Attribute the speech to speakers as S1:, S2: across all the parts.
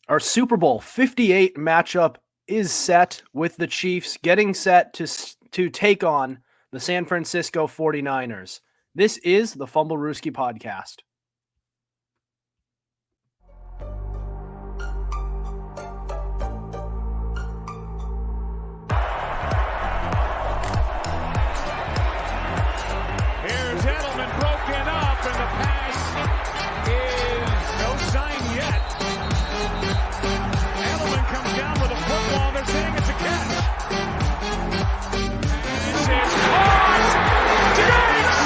S1: Our Super Bowl 58 matchup is set with the Chiefs getting set to take on the San Francisco 49ers. This is the Fumblerooski podcast.
S2: Here's Edelman broken up, and the pass is no sign yet. Edelman comes down with a football. They're saying it's a catch. This is caught. Diggs!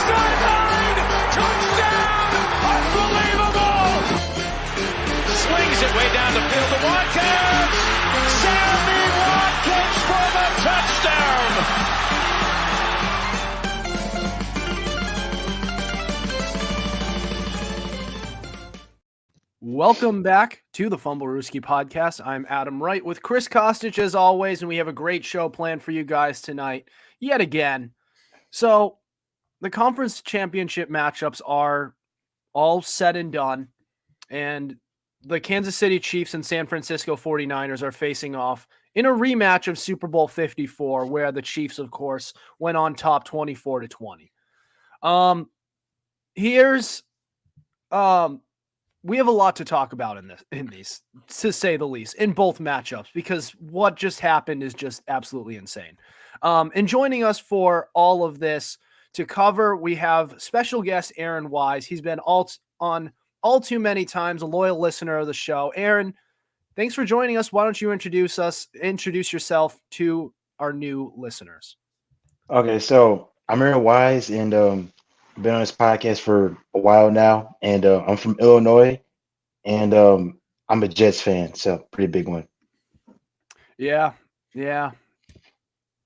S2: Sideline! Touchdown! Unbelievable! Swings it way down the field to Watkins. Sammy Watkins for the touchdown!
S1: Welcome back to the Fumblerooski podcast. I'm Adam Wright with Chris Costich as always, and we have a great show planned for you guys tonight, yet again. So the conference championship matchups are all said and done, and the Kansas City Chiefs and San Francisco 49ers are facing off in a rematch of Super Bowl 54, where the Chiefs, of course, went on top 24-20. We have a lot to talk about in these, to say the least, in both matchups, because what just happened is just absolutely insane. And joining us for all of this to cover, we have special guest Aaron Wise. He's been on all too many times, a loyal listener of the show. Aaron, thanks for joining us. Why don't you introduce yourself to our new listeners?
S3: Okay, so I'm Aaron Wise, and I've been on this podcast for a while now, and I'm from Illinois, and I'm a Jets fan, so pretty big one.
S1: Yeah.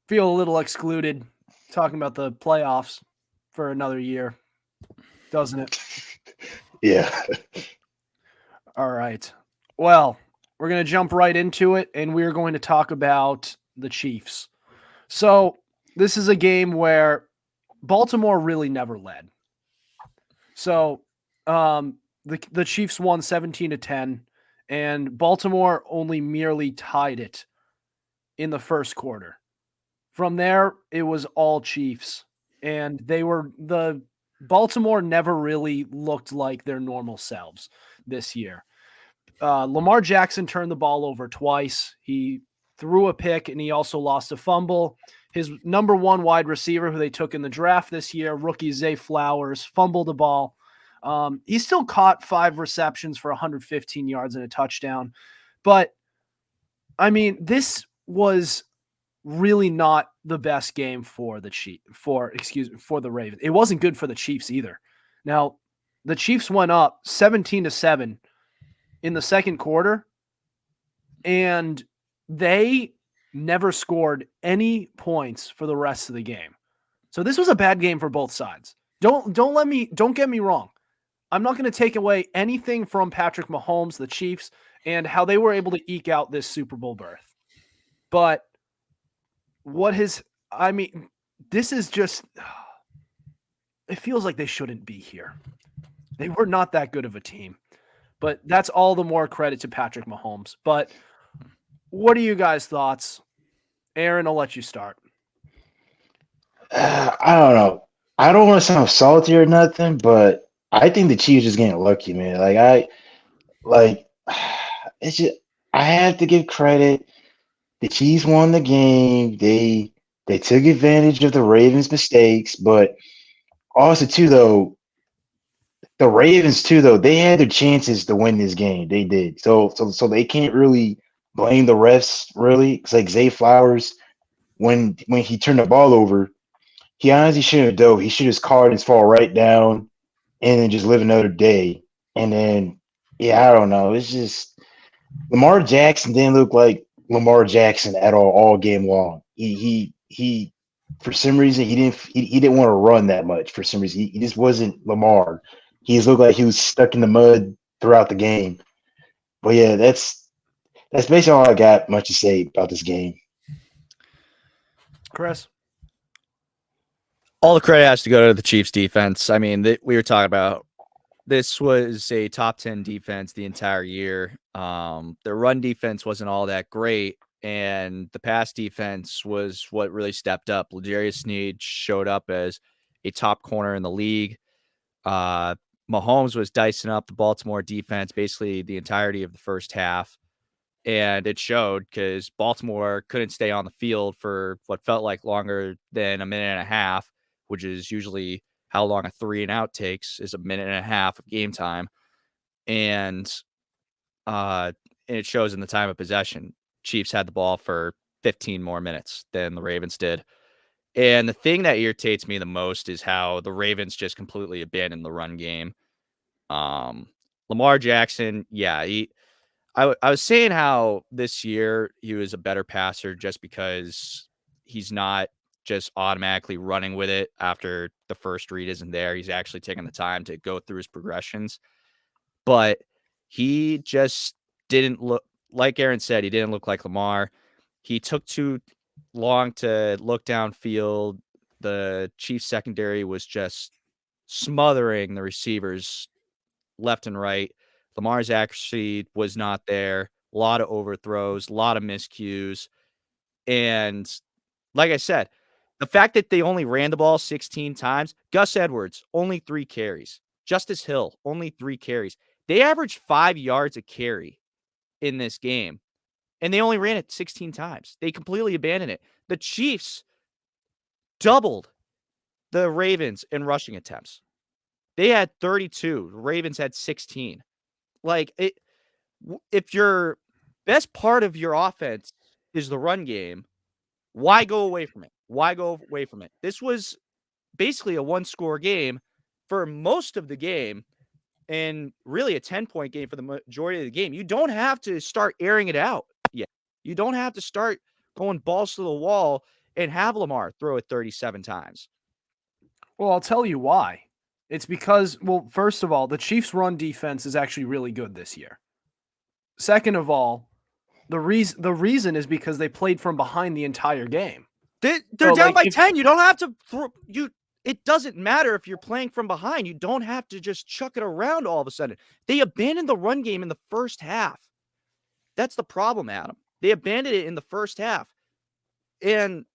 S1: Feel a little excluded talking about the playoffs for another year, doesn't it?
S3: Yeah.
S1: All right. Well, we're going to jump right into it, and we're going to talk about the Chiefs. So this is a game where Baltimore really never led. So the Chiefs won 17-10, and Baltimore only merely tied it in the first quarter. From there, it was all Chiefs, and the Baltimore never really looked like their normal selves this year. Lamar Jackson turned the ball over twice. He threw a pick, and he also lost a fumble. His number one wide receiver, who they took in the draft this year, rookie Zay Flowers, fumbled the ball. He still caught 5 receptions for 115 yards and a touchdown. But, I mean, this was really not the best game for the Ravens. It wasn't good for the Chiefs either. Now, the Chiefs went up 17-7 in the second quarter, and they never scored any points for the rest of the game. So this was a bad game for both sides. Don't get me wrong. I'm not going to take away anything from Patrick Mahomes, the Chiefs, and how they were able to eke out this Super Bowl berth. But this is just, it feels like they shouldn't be here. They were not that good of a team, but that's all the more credit to Patrick Mahomes. But what are you guys' thoughts? Aaron, I'll let you start.
S3: I don't know. I don't want to sound salty or nothing, but I think the Chiefs just getting lucky, man. It's just, I have to give credit. The Chiefs won the game. They took advantage of the Ravens' mistakes, but also too though, the Ravens too though, they had their chances to win this game. They did. So they can't really blame the refs really. It's like Zay Flowers when he turned the ball over, he honestly shouldn't have dove. He should have caught his fall right down and then just live another day. And then I don't know. It's just Lamar Jackson didn't look like Lamar Jackson at all game long. He for some reason he didn't want to run that much. For some reason he just wasn't Lamar. He just looked like he was stuck in the mud throughout the game. But yeah, that's basically all I got much to say about this game.
S1: Chris?
S4: All the credit has to go to the Chiefs defense. I mean, we were talking about This was a top 10 defense the entire year. Their run defense wasn't all that great, and the pass defense was what really stepped up. L'Jarius Sneed showed up as a top corner in the league. Mahomes was dicing up the Baltimore defense basically the entirety of the first half, and it showed because Baltimore couldn't stay on the field for what felt like longer than a minute and a half, which is usually how long a 3-and-out takes, is a minute and a half of game time. And it shows in the time of possession. Chiefs had the ball for 15 more minutes than the Ravens did. And the thing that irritates me the most is how the Ravens just completely abandoned the run game. Lamar Jackson, yeah, I was saying how this year he was a better passer just because he's not just automatically running with it after the first read isn't there. He's actually taking the time to go through his progressions. But he just didn't look, like Aaron said, he didn't look like Lamar. He took too long to look downfield. The Chiefs secondary was just smothering the receivers left and right. Lamar's accuracy was not there. A lot of overthrows, a lot of miscues. And like I said, the fact that they only ran the ball 16 times, Gus Edwards, only 3 carries. Justice Hill, only 3 carries. They averaged 5 yards a carry in this game, and they only ran it 16 times. They completely abandoned it. The Chiefs doubled the Ravens in rushing attempts. They had 32. The Ravens had 16. Like, if your best part of your offense is the run game, why go away from it? Why go away from it? This was basically a 1-score game for most of the game, and really a 10-point game for the majority of the game. You don't have to start airing it out yet. You don't have to start going balls to the wall and have Lamar throw it 37 times.
S1: Well, I'll tell you why. It's because, well, first of all, the Chiefs' run defense is actually really good this year. Second of all, the reason is because they played from behind the entire game.
S4: They're down by 10. You don't have to it doesn't matter if you're playing from behind. You don't have to just chuck it around all of a sudden. They abandoned the run game in the first half. That's the problem, Adam. They abandoned it in the first half. And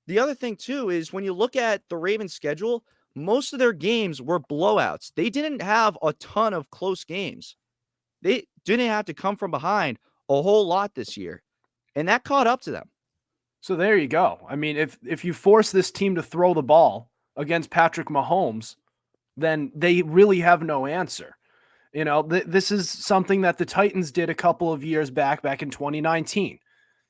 S4: the other thing, too, is when you look at the Ravens' schedule, most of their games were blowouts. They didn't have a ton of close games. They didn't have to come from behind a whole lot this year. And that caught up to them.
S1: So there you go. I mean, if you force this team to throw the ball against Patrick Mahomes, then they really have no answer. You know, this is something that the Titans did a couple of years back in 2019.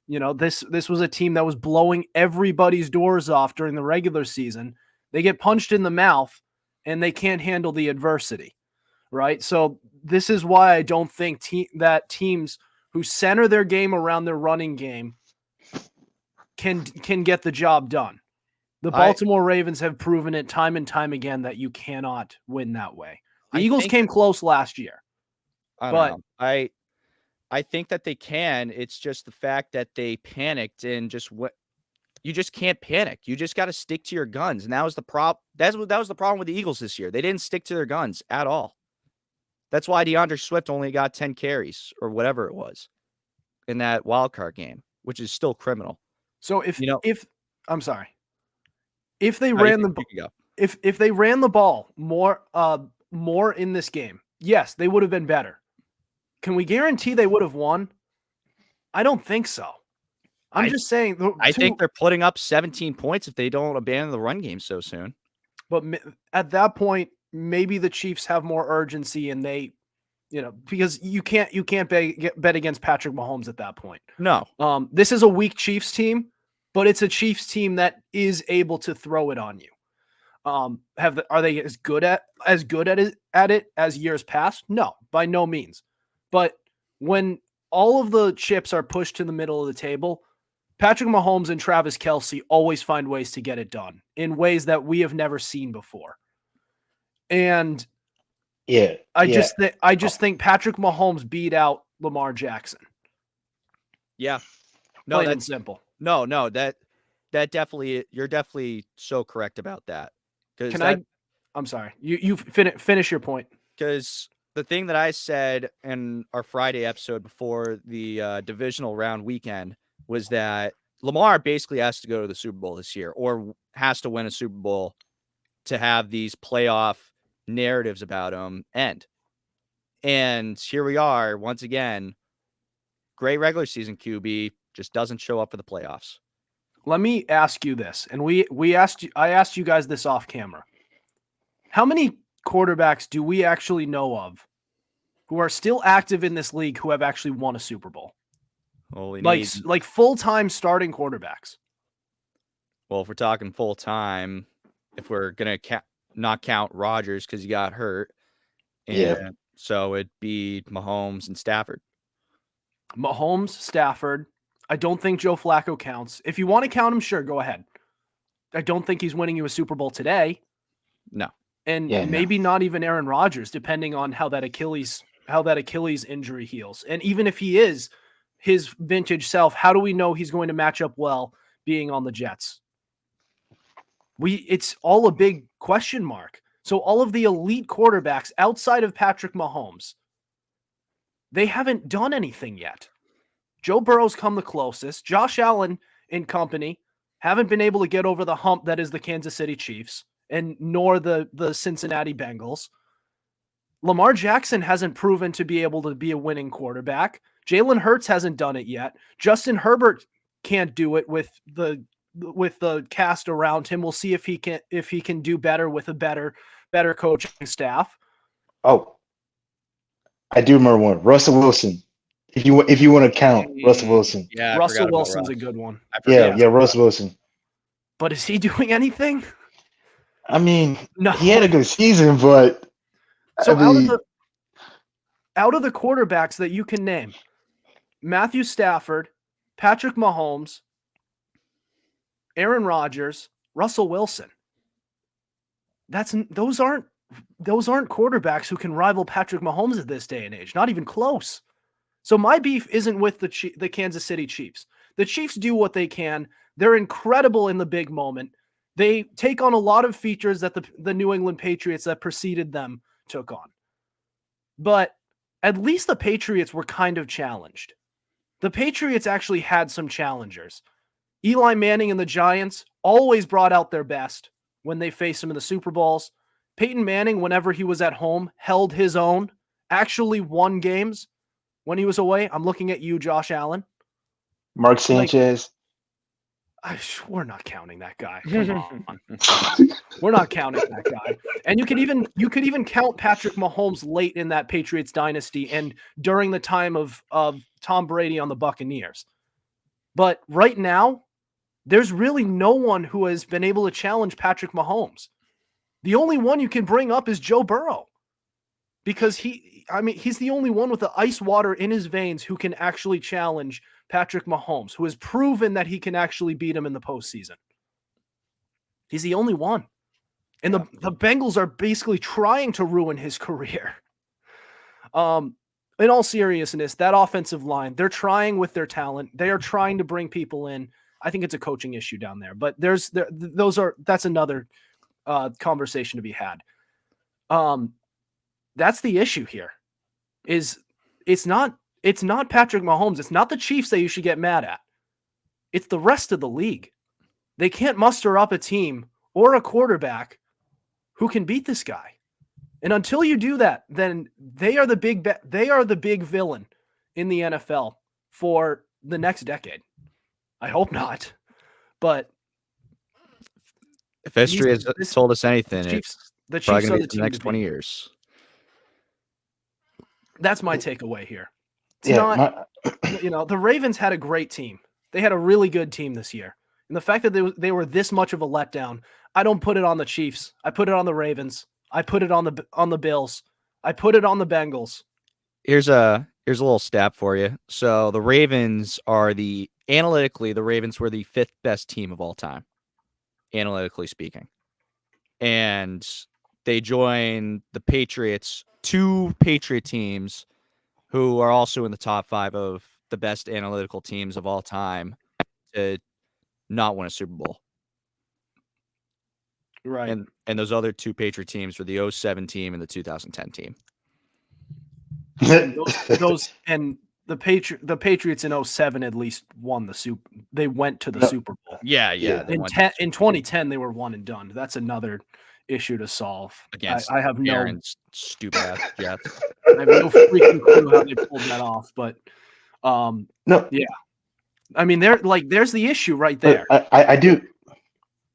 S1: You know, this was a team that was blowing everybody's doors off during the regular season. They get punched in the mouth and they can't handle the adversity, right? So this is why I don't think that teams who center their game around their running game can get the job done. The Baltimore Ravens have proven it time and time again that you cannot win that way. The Eagles came close last year.
S4: I think that they can. It's just the fact that they panicked and you just can't panic. You just got to stick to your guns. And that was the problem. That was the problem with the Eagles this year. They didn't stick to their guns at all. That's why DeAndre Swift only got 10 carries or whatever it was in that wild card game, which is still criminal.
S1: So if they ran the ball more in this game, yes, they would have been better. Can we guarantee they would have won? I don't think so. I'm just saying.
S4: I think they're putting up 17 points if they don't abandon the run game so soon.
S1: But at that point, maybe the Chiefs have more urgency, and they, because you can't bet against Patrick Mahomes at that point.
S4: No.
S1: This is a weak Chiefs team, but it's a Chiefs team that is able to throw it on you. Are they as good at it as years past? No, by no means. But when all of the chips are pushed to the middle of the table, Patrick Mahomes and Travis Kelce always find ways to get it done in ways that we have never seen before. And I just think Patrick Mahomes beat out Lamar Jackson.
S4: Yeah.
S1: No, plain and simple.
S4: No, that definitely, you're definitely so correct about that.
S1: I'm sorry. You finish your point.
S4: because the thing that I said in our Friday episode before the divisional round weekend was that Lamar basically has to go to the Super Bowl this year or has to win a Super Bowl to have these playoff narratives about him end. And here we are once again. Great regular season QB just doesn't show up for the playoffs.
S1: Let me ask you this, and I asked you guys this off camera. How many quarterbacks do we actually know of who are still active in this league who have actually won a Super Bowl?
S4: Well,
S1: Like full-time starting quarterbacks.
S4: Well, if we're talking full time, if we're gonna not count Rodgers because he got hurt, and so it'd be Mahomes and Stafford.
S1: Mahomes, Stafford. I don't think Joe Flacco counts. If you want to count him, sure, go ahead. I don't think he's winning you a Super Bowl today.
S4: No.
S1: And maybe not even Aaron Rodgers, depending on how that Achilles injury heals. And even if he is his vintage self, how do we know he's going to match up well being on the Jets? It's all a big question mark. So all of the elite quarterbacks outside of Patrick Mahomes, they haven't done anything yet. Joe Burrow's come the closest. Josh Allen and company haven't been able to get over the hump that is the Kansas City Chiefs and nor the Cincinnati Bengals. Lamar Jackson hasn't proven to be able to be a winning quarterback. Jalen Hurts hasn't done it yet. Justin Herbert can't do it with the cast around him. We'll see if he can do better with a better coaching staff.
S3: Oh, I do remember one. Russell Wilson. If you want to count Russell Wilson.
S4: Yeah,
S1: Russell Wilson's a good one.
S3: Yeah, Russell Wilson.
S1: But is he doing anything?
S3: I mean,
S1: no.
S3: He had a good season, but
S1: so out of the quarterbacks that you can name, Matthew Stafford, Patrick Mahomes, Aaron Rodgers, Russell Wilson. Those aren't quarterbacks who can rival Patrick Mahomes at this day and age. Not even close. So my beef isn't with the Kansas City Chiefs. The Chiefs do what they can. They're incredible in the big moment. They take on a lot of features that the New England Patriots that preceded them took on. But at least the Patriots were kind of challenged. The Patriots actually had some challengers. Eli Manning and the Giants always brought out their best when they faced him in the Super Bowls. Peyton Manning, whenever he was at home, held his own, actually won games when he was away. I'm looking at you, Josh Allen.
S3: Mark Sanchez.
S1: We're not counting that guy. Come on. We're not counting that guy. And you could even count Patrick Mahomes late in that Patriots dynasty and during the time of Tom Brady on the Buccaneers. But right now, there's really no one who has been able to challenge Patrick Mahomes. The only one you can bring up is Joe Burrow. Because he's the only one with the ice water in his veins who can actually challenge Patrick Mahomes, who has proven that he can actually beat him in the postseason. He's the only one. And the Bengals are basically trying to ruin his career. In all seriousness, that offensive line, they're trying with their talent. They are trying to bring people in. I think it's a coaching issue down there, but that's another conversation to be had. That's the issue here. It's not Patrick Mahomes. It's not the Chiefs that you should get mad at. It's the rest of the league. They can't muster up a team or a quarterback who can beat this guy. And until you do that, then they are the big villain in the NFL for the next decade. I hope not. But
S4: if history has told us anything,
S1: the
S4: Chiefs are
S1: the
S4: next 20 years.
S1: That's my takeaway here. The Ravens had a great team. They had a really good team this year. And the fact that they were this much of a letdown, I don't put it on the Chiefs. I put it on the Ravens. I put it on the Bills. I put it on the Bengals.
S4: Here's a little stat for you. So the Ravens analytically, the Ravens were the 5th best team of all time, analytically speaking. And they joined the Patriots, 2 Patriot teams who are also in the top 5 of the best analytical teams of all time to not win a Super Bowl.
S1: Right.
S4: And those other two Patriot teams were the 07 team and the 2010 team.
S1: And the Patriots in 07 at least won the Super. They went to the
S3: No.
S1: Super Bowl.
S4: Yeah.
S1: In 2010 they were one and done. That's another issue to solve.
S4: Against
S1: I have no
S4: Aaron's stupid ass Jets.
S1: I have no freaking clue how they pulled that off, but
S3: No,
S1: yeah. I mean, there's the issue right there.
S3: I do.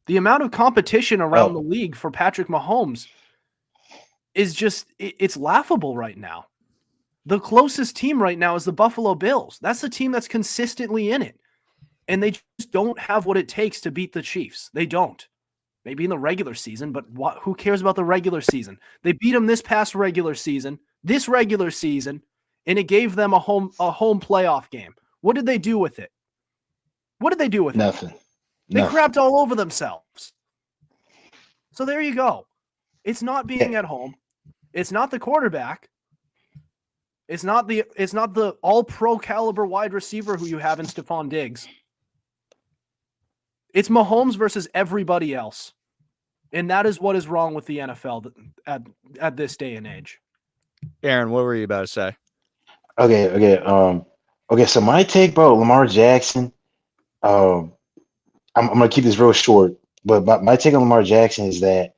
S1: The amount of competition around
S3: Oh.
S1: the league for Patrick Mahomes is just it's laughable right now. The closest team right now is the Buffalo Bills. That's the team that's consistently in it. And they just don't have what it takes to beat the Chiefs. They don't. Maybe in the regular season, but who cares about the regular season? They beat them this regular season, and it gave them a home playoff game. What did they do with it?
S3: Nothing.
S1: They crapped all over themselves. So there you go. It's not being at home. It's not the quarterback. It's not the all-pro caliber wide receiver who you have in Stephon Diggs. It's Mahomes versus everybody else. And that is what is wrong with the NFL at this day and age.
S4: Aaron, what were you about to say?
S3: Okay. So my take, bro, Lamar Jackson. I'm gonna keep this real short, but my take on Lamar Jackson is that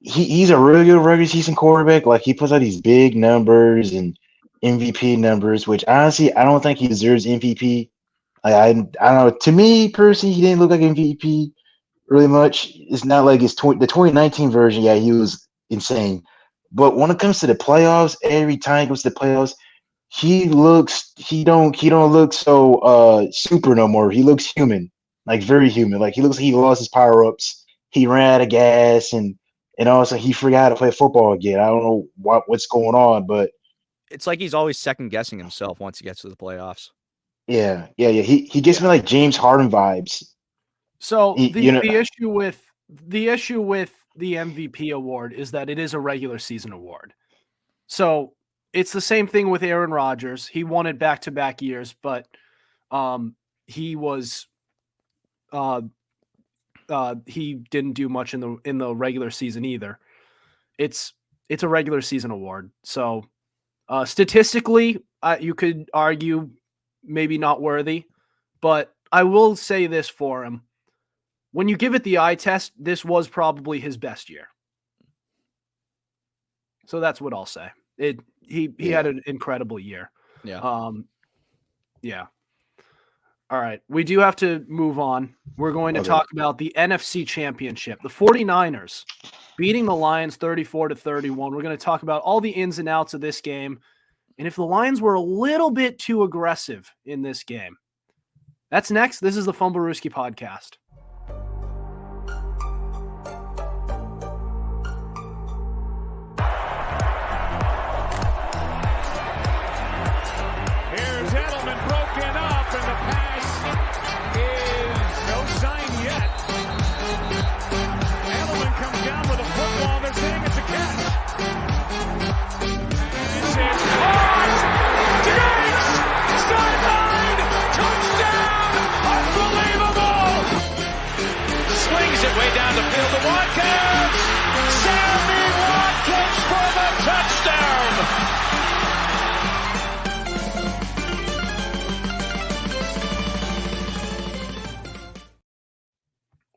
S3: he's a really good regular season quarterback. Like, he puts out these big numbers and MVP numbers, which honestly I don't think he deserves MVP. I don't know. To me personally, he didn't look like MVP really much. It's not like the 2019 version. Yeah, he was insane. But when it comes to the playoffs, every time he goes to the playoffs, he don't look so super no more. He looks human, like very human. Like, he looks like he lost his power ups. He ran out of gas, and also he forgot to play football again. I don't know what's going on, but
S4: It's like he's always second guessing himself once he gets to the playoffs.
S3: yeah. He gives me like James Harden vibes.
S1: So the issue with the MVP award is that it is a regular season award. So it's the same thing with Aaron Rodgers. He won it back-to-back years, but he didn't do much in the regular season either. It's a regular season award. So statistically, you could argue maybe not worthy, but I will say this for him. When you give it the eye test, this was probably his best year. So that's what I'll say. He had an incredible year.
S4: Yeah.
S1: Yeah. All right. We do have to move on. We're going to talk about the NFC Championship. The 49ers beating the Lions 34-31. We're going to talk about all the ins and outs of this game, and if the Lions were a little bit too aggressive in this game. That's next. This is the Fumblerooski podcast.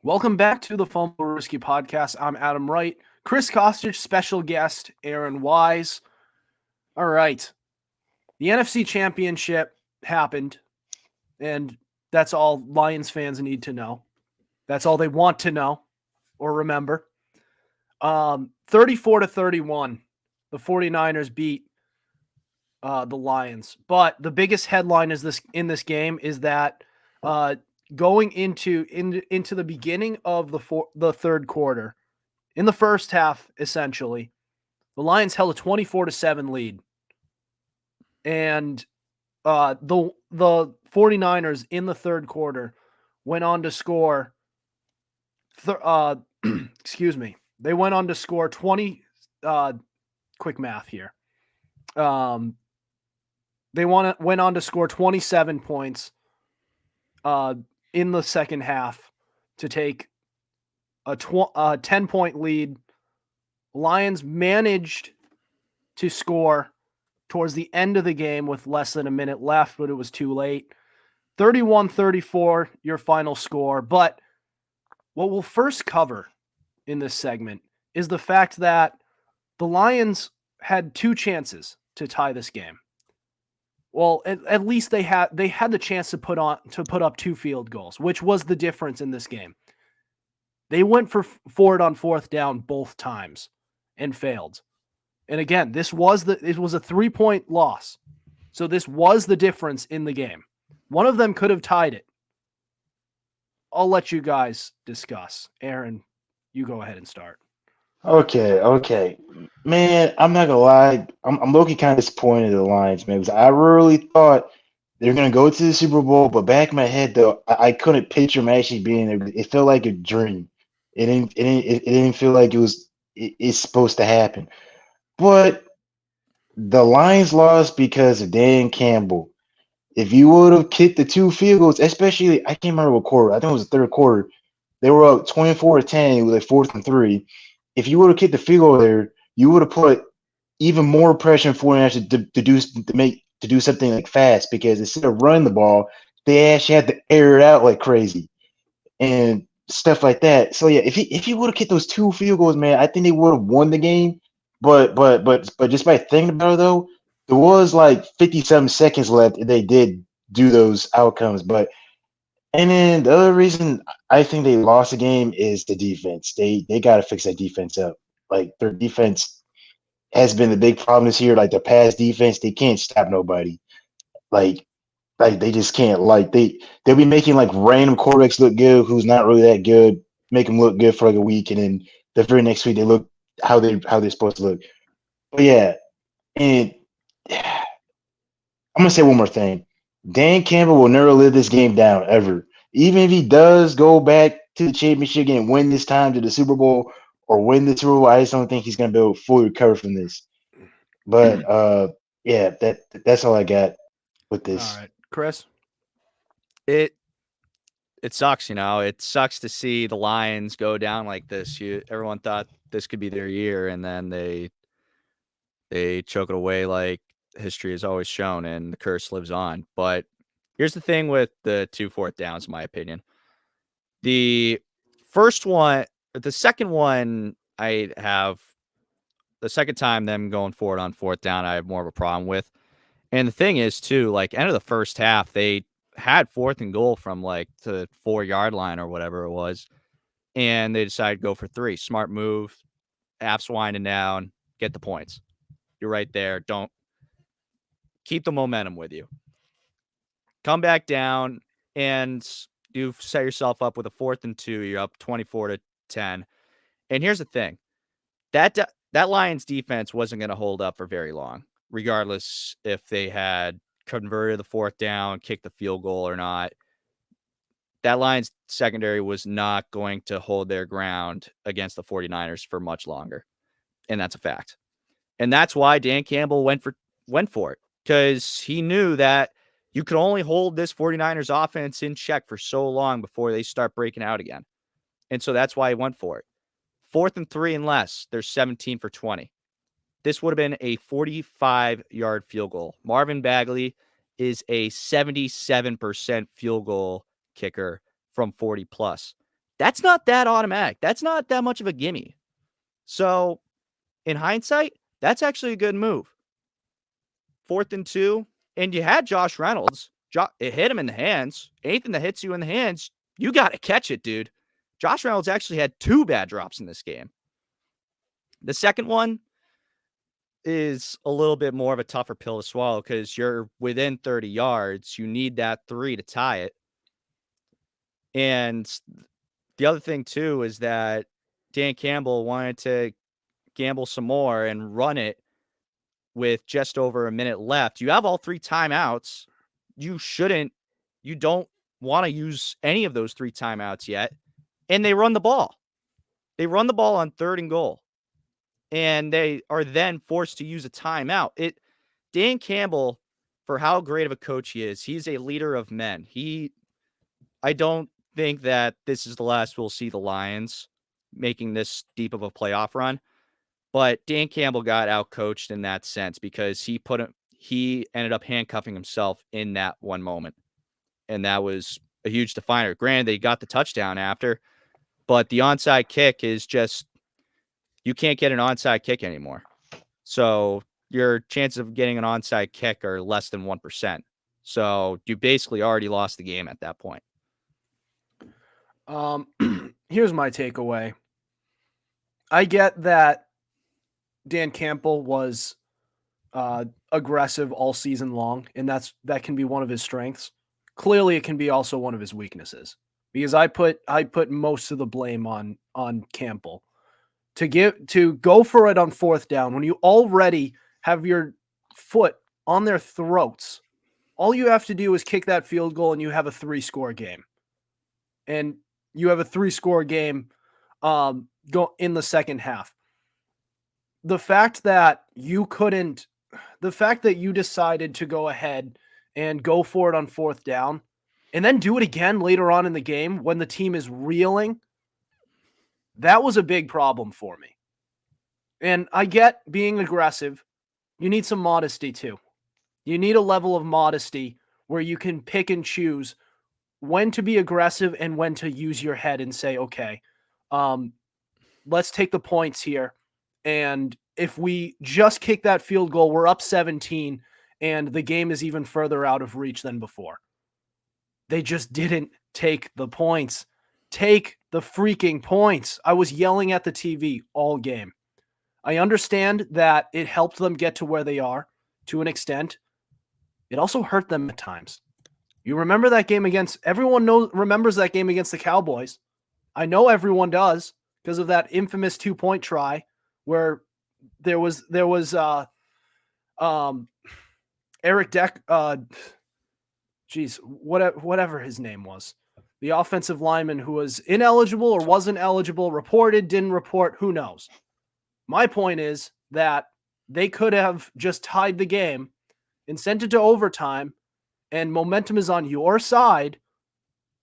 S1: Welcome back to the Fumblerooski podcast. I'm Adam Wright. Chris Costich, special guest, Aaron Wise. All right. The NFC Championship happened, and that's all Lions fans need to know. That's all they want to know or remember. 34-31, the 49ers beat the Lions. But the biggest headline in this game is that going into the beginning of the third quarter, in the first half, essentially, the Lions held a 24-7 lead. And the 49ers in the third quarter went on to score They went on to score 20 quick math here. They went on to score 27 points in the second half to take a 10-point lead. Lions managed to score towards the end of the game with less than a minute left, but it was too late. 31-34, your final score. But what we'll first cover in this segment is the fact that the Lions had 2 chances to tie this game. Well, at least they had the chance to put up 2 field goals, which was the difference in this game. They went for it on 4th down both times and failed. And again, it was a 3-point loss. So this was the difference in the game. One of them could have tied it. I'll let you guys discuss. Aaron, you go ahead and start.
S3: Okay. Man, I'm not gonna lie. I'm low-key kind of disappointed in the Lions, man, because I really thought they were gonna go to the Super Bowl, but back in my head though, I couldn't picture them actually being there. It felt like a dream. It didn't feel like it's supposed to happen. But the Lions lost because of Dan Campbell. If you would have kicked the 2 field goals, especially I can't remember what quarter, I think it was the 3rd quarter, they were up 24-10 with 4th and 3. If you would have kicked the field goal there, you would have put even more pressure on 49ers to do something like fast, because instead of running the ball, they actually had to air it out like crazy and stuff like that. So yeah, if he would have kicked those 2 field goals, man, I think they would have won the game. But just by thinking about it though, there was like 57 seconds left, and they did do those outcomes. And then the other reason I think they lost the game is the defense. They got to fix that defense up. Like, their defense has been the big problem this year. Like, their pass defense, they can't stop nobody. Like they just can't. Like, they'll be making like random quarterbacks look good who's not really that good, make them look good for like a week, and then the very next week they look how they're supposed to look. But yeah, and I'm gonna say one more thing. Dan Campbell will never live this game down ever. Even if he does go back to the championship game and win this time to the Super Bowl or win the Super Bowl, I just don't think he's gonna be able to fully recover from this. But yeah, that's all I got with this.
S1: All right, Chris.
S4: It sucks, It sucks to see the Lions go down like this. Everyone thought this could be their year, and then they choke it away like history has always shown, and the curse lives on. But here's the thing with the 2 4th downs, in my opinion. The second one, the second time them going for it on 4th down, I have more of a problem with. And the thing is, too, like, end of the first half, they had 4th and goal from like the 4-yard line or whatever it was, and they decided to go for 3. Smart move. App's winding down. Get the points. You're right there. Don't keep the momentum with you. Come back down, and you've set yourself up with a 4th and 2. You're up 24-10. And here's the thing: that Lions defense wasn't going to hold up for very long, regardless if they had converted the 4th down, kicked the field goal or not. That Lions secondary was not going to hold their ground against the 49ers for much longer. And that's a fact. And that's why Dan Campbell went for it, because he knew that you could only hold this 49ers offense in check for so long before they start breaking out again. And so that's why he went for it. 4th and 3 and less, they're 17 for 20. This would have been a 45-yard field goal. Marvin Bagley is a 77% field goal kicker from 40 plus. That's not that automatic. That's not that much of a gimme. So in hindsight, that's actually a good move. 4th and 2, and you had Josh Reynolds. It hit him in the hands. Anything that hits you in the hands, you got to catch it, dude. Josh Reynolds actually had 2 bad drops in this game. The second one is a little bit more of a tougher pill to swallow, because you're within 30 yards. You need that 3 to tie it. And the other thing, too, is that Dan Campbell wanted to gamble some more and run it with just over a minute left. You have all 3 timeouts. You don't want to use any of those 3 timeouts yet. And they run the ball. They run the ball on 3rd and goal. And they are then forced to use a timeout. Dan Campbell, for how great of a coach he is, he's a leader of men. I don't think that this is the last we'll see the Lions making this deep of a playoff run. But Dan Campbell got outcoached in that sense because he ended up handcuffing himself in that one moment. And that was a huge definer. Granted, they got the touchdown after, but the onside kick is just, you can't get an onside kick anymore. So your chances of getting an onside kick are less than 1%. So you basically already lost the game at that point.
S1: Here's my takeaway. I get that Dan Campbell was aggressive all season long, and that can be one of his strengths. Clearly, it can be also one of his weaknesses because I put most of the blame on Campbell to go for it on fourth down when you already have your foot on their throats. All you have to do is kick that field goal, and you have a 3-score game. And you have a 3-score game go in the second half. The fact that you decided to go ahead and go for it on fourth down and then do it again later on in the game when the team is reeling, that was a big problem for me. And I get being aggressive. You need some modesty too. You need a level of modesty where you can pick and choose when to be aggressive and when to use your head and say, okay, let's take the points here. And if we just kick that field goal, we're up 17 and the game is even further out of reach than before. They just didn't take the points. Take the freaking points. I was yelling at the TV all game. I understand that it helped them get to where they are to an extent. It also hurt them at times. You remember that game remembers that game against the Cowboys. I know everyone does because of that infamous 2-point try where there was Eric Deck whatever his name was. The offensive lineman who was ineligible or wasn't eligible, reported, didn't report, who knows. My point is that they could have just tied the game and sent it to overtime, and momentum is on your side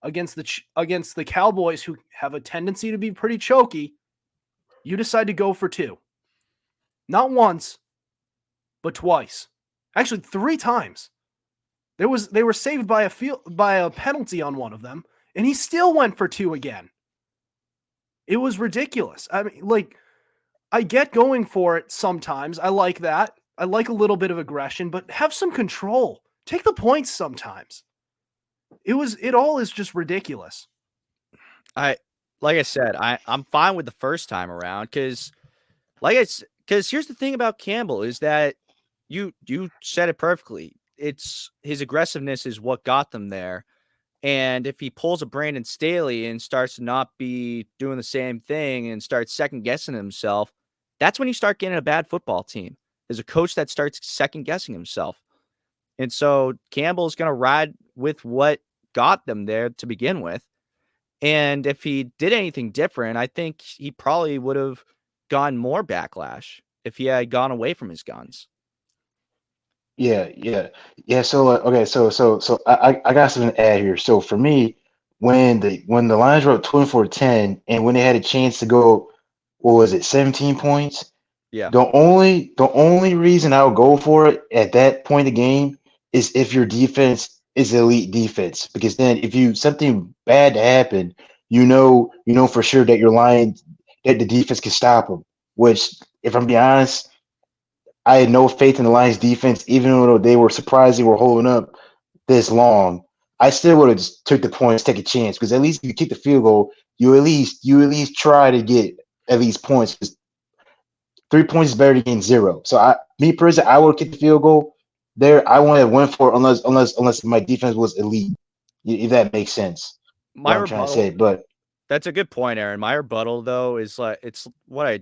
S1: against the Cowboys, who have a tendency to be pretty choky. You decide to go for 2. Not once, but twice. Actually, 3 times. They were saved by a penalty on one of them, and he still went for 2 again. It was ridiculous. I mean, I get going for it sometimes. I like that. I like a little bit of aggression, but have some control. Take the points sometimes. It all is just ridiculous.
S4: Like I said, I'm fine with the first time around because here's the thing about Campbell is that you said it perfectly. It's his aggressiveness is what got them there. And if he pulls a Brandon Staley and starts to not be doing the same thing and starts second guessing himself, that's when you start getting a bad football team. There's a coach that starts second guessing himself. And so Campbell's going to ride with what got them there to begin with. And if he did anything different, I think he probably would have gotten more backlash if he had gone away from his guns.
S3: Yeah. So okay, so I got something to add here. So for me, when the Lions were up 24-10, and when they had a chance to go, what was it, 17 points?
S4: Yeah.
S3: The only reason I would go for it at that point of the game is if your defense is elite defense, because then if something bad to happen, you know for sure that that the defense can stop them. Which, if I'm being honest, I had no faith in the Lions defense, even though they were surprised they were holding up this long. I still would have just took the points, take a chance, because at least if you kick the field goal, you at least try to get at least points. 3 points is better than getting 0. So I would kick the field goal there. I want to win for it unless my defense was elite. If that makes sense. What I'm trying to say, but
S4: that's a good point, Aaron. My rebuttal though is it's what I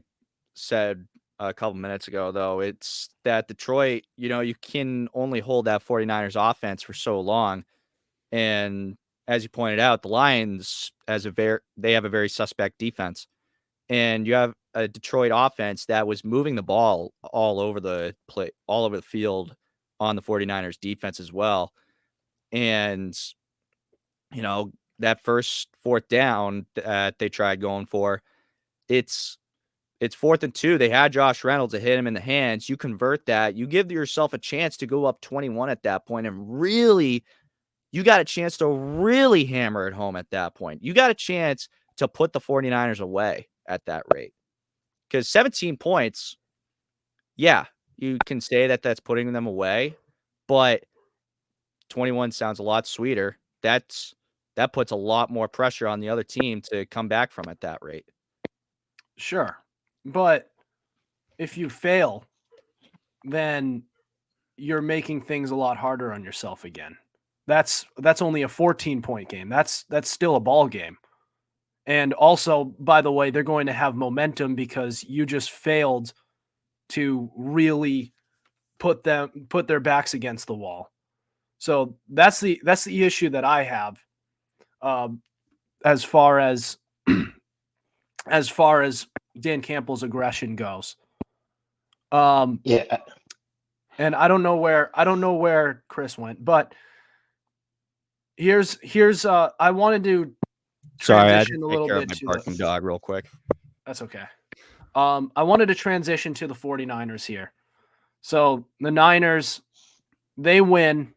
S4: said a couple minutes ago, though. It's that Detroit, you can only hold that 49ers offense for so long. And as you pointed out, the Lions they have a very suspect defense. And you have a Detroit offense that was moving the ball all over the field on the 49ers defense as well. And, that first fourth down that they tried going for, it's 4th and 2. They had Josh Reynolds to hit him in the hands. You convert that. You give yourself a chance to go up 21 at that point, and really, you got a chance to really hammer it home at that point. You got a chance to put the 49ers away at that rate. Because 17 points, yeah, you can say that that's putting them away, but 21 sounds a lot sweeter. That puts a lot more pressure on the other team to come back from at that rate.
S1: Sure. But if you fail, then you're making things a lot harder on yourself again. That's only a 14-point game. That's still a ball game. And also, by the way, they're going to have momentum because you just failed to really put their backs against the wall. So that's the issue that I have, as far as Dan Campbell's aggression goes.
S3: Yeah,
S1: And I don't know where Chris went, but here's I wanted to
S4: Sorry, I had to
S1: transition a
S4: take
S1: little
S4: care of
S1: bit
S4: my
S1: to
S4: barking dog real quick.
S1: That's okay. I wanted to transition to the 49ers here. So the Niners, they win,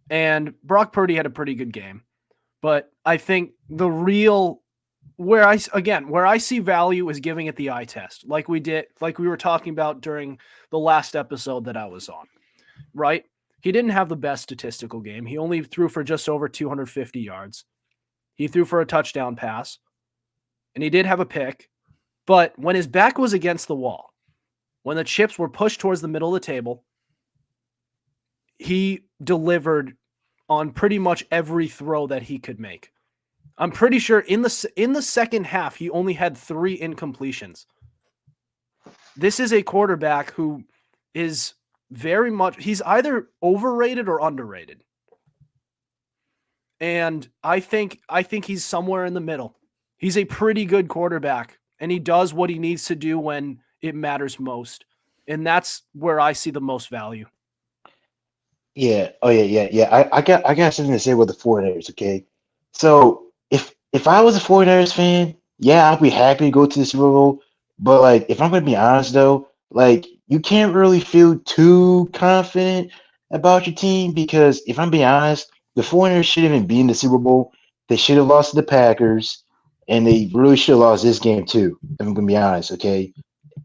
S1: and Brock Purdy had a pretty good game. But I think the real where I see value is giving it the eye test, like we were talking about during the last episode that I was on, right? He didn't have the best statistical game. He only threw for just over 250 yards. He threw for a touchdown pass, and he did have a pick. But when his back was against the wall, when the chips were pushed towards the middle of the table, he delivered on pretty much every throw that he could make. I'm pretty sure in the second half, he only had 3 incompletions. This is a quarterback who is very much, he's either overrated or underrated. And I think he's somewhere in the middle. He's a pretty good quarterback, and he does what he needs to do when it matters most. And that's where I see the most value.
S3: yeah, oh yeah. I got something to say with the 49ers, okay? So if I was a 49ers fan, yeah, I'd be happy to go to the Super Bowl. But like if I'm gonna be honest though, like you can't really feel too confident about your team because if I'm being honest, the 49ers shouldn't even be in the Super Bowl. They should have lost to the Packers, and they really should have lost this game too. If I'm gonna be honest, okay?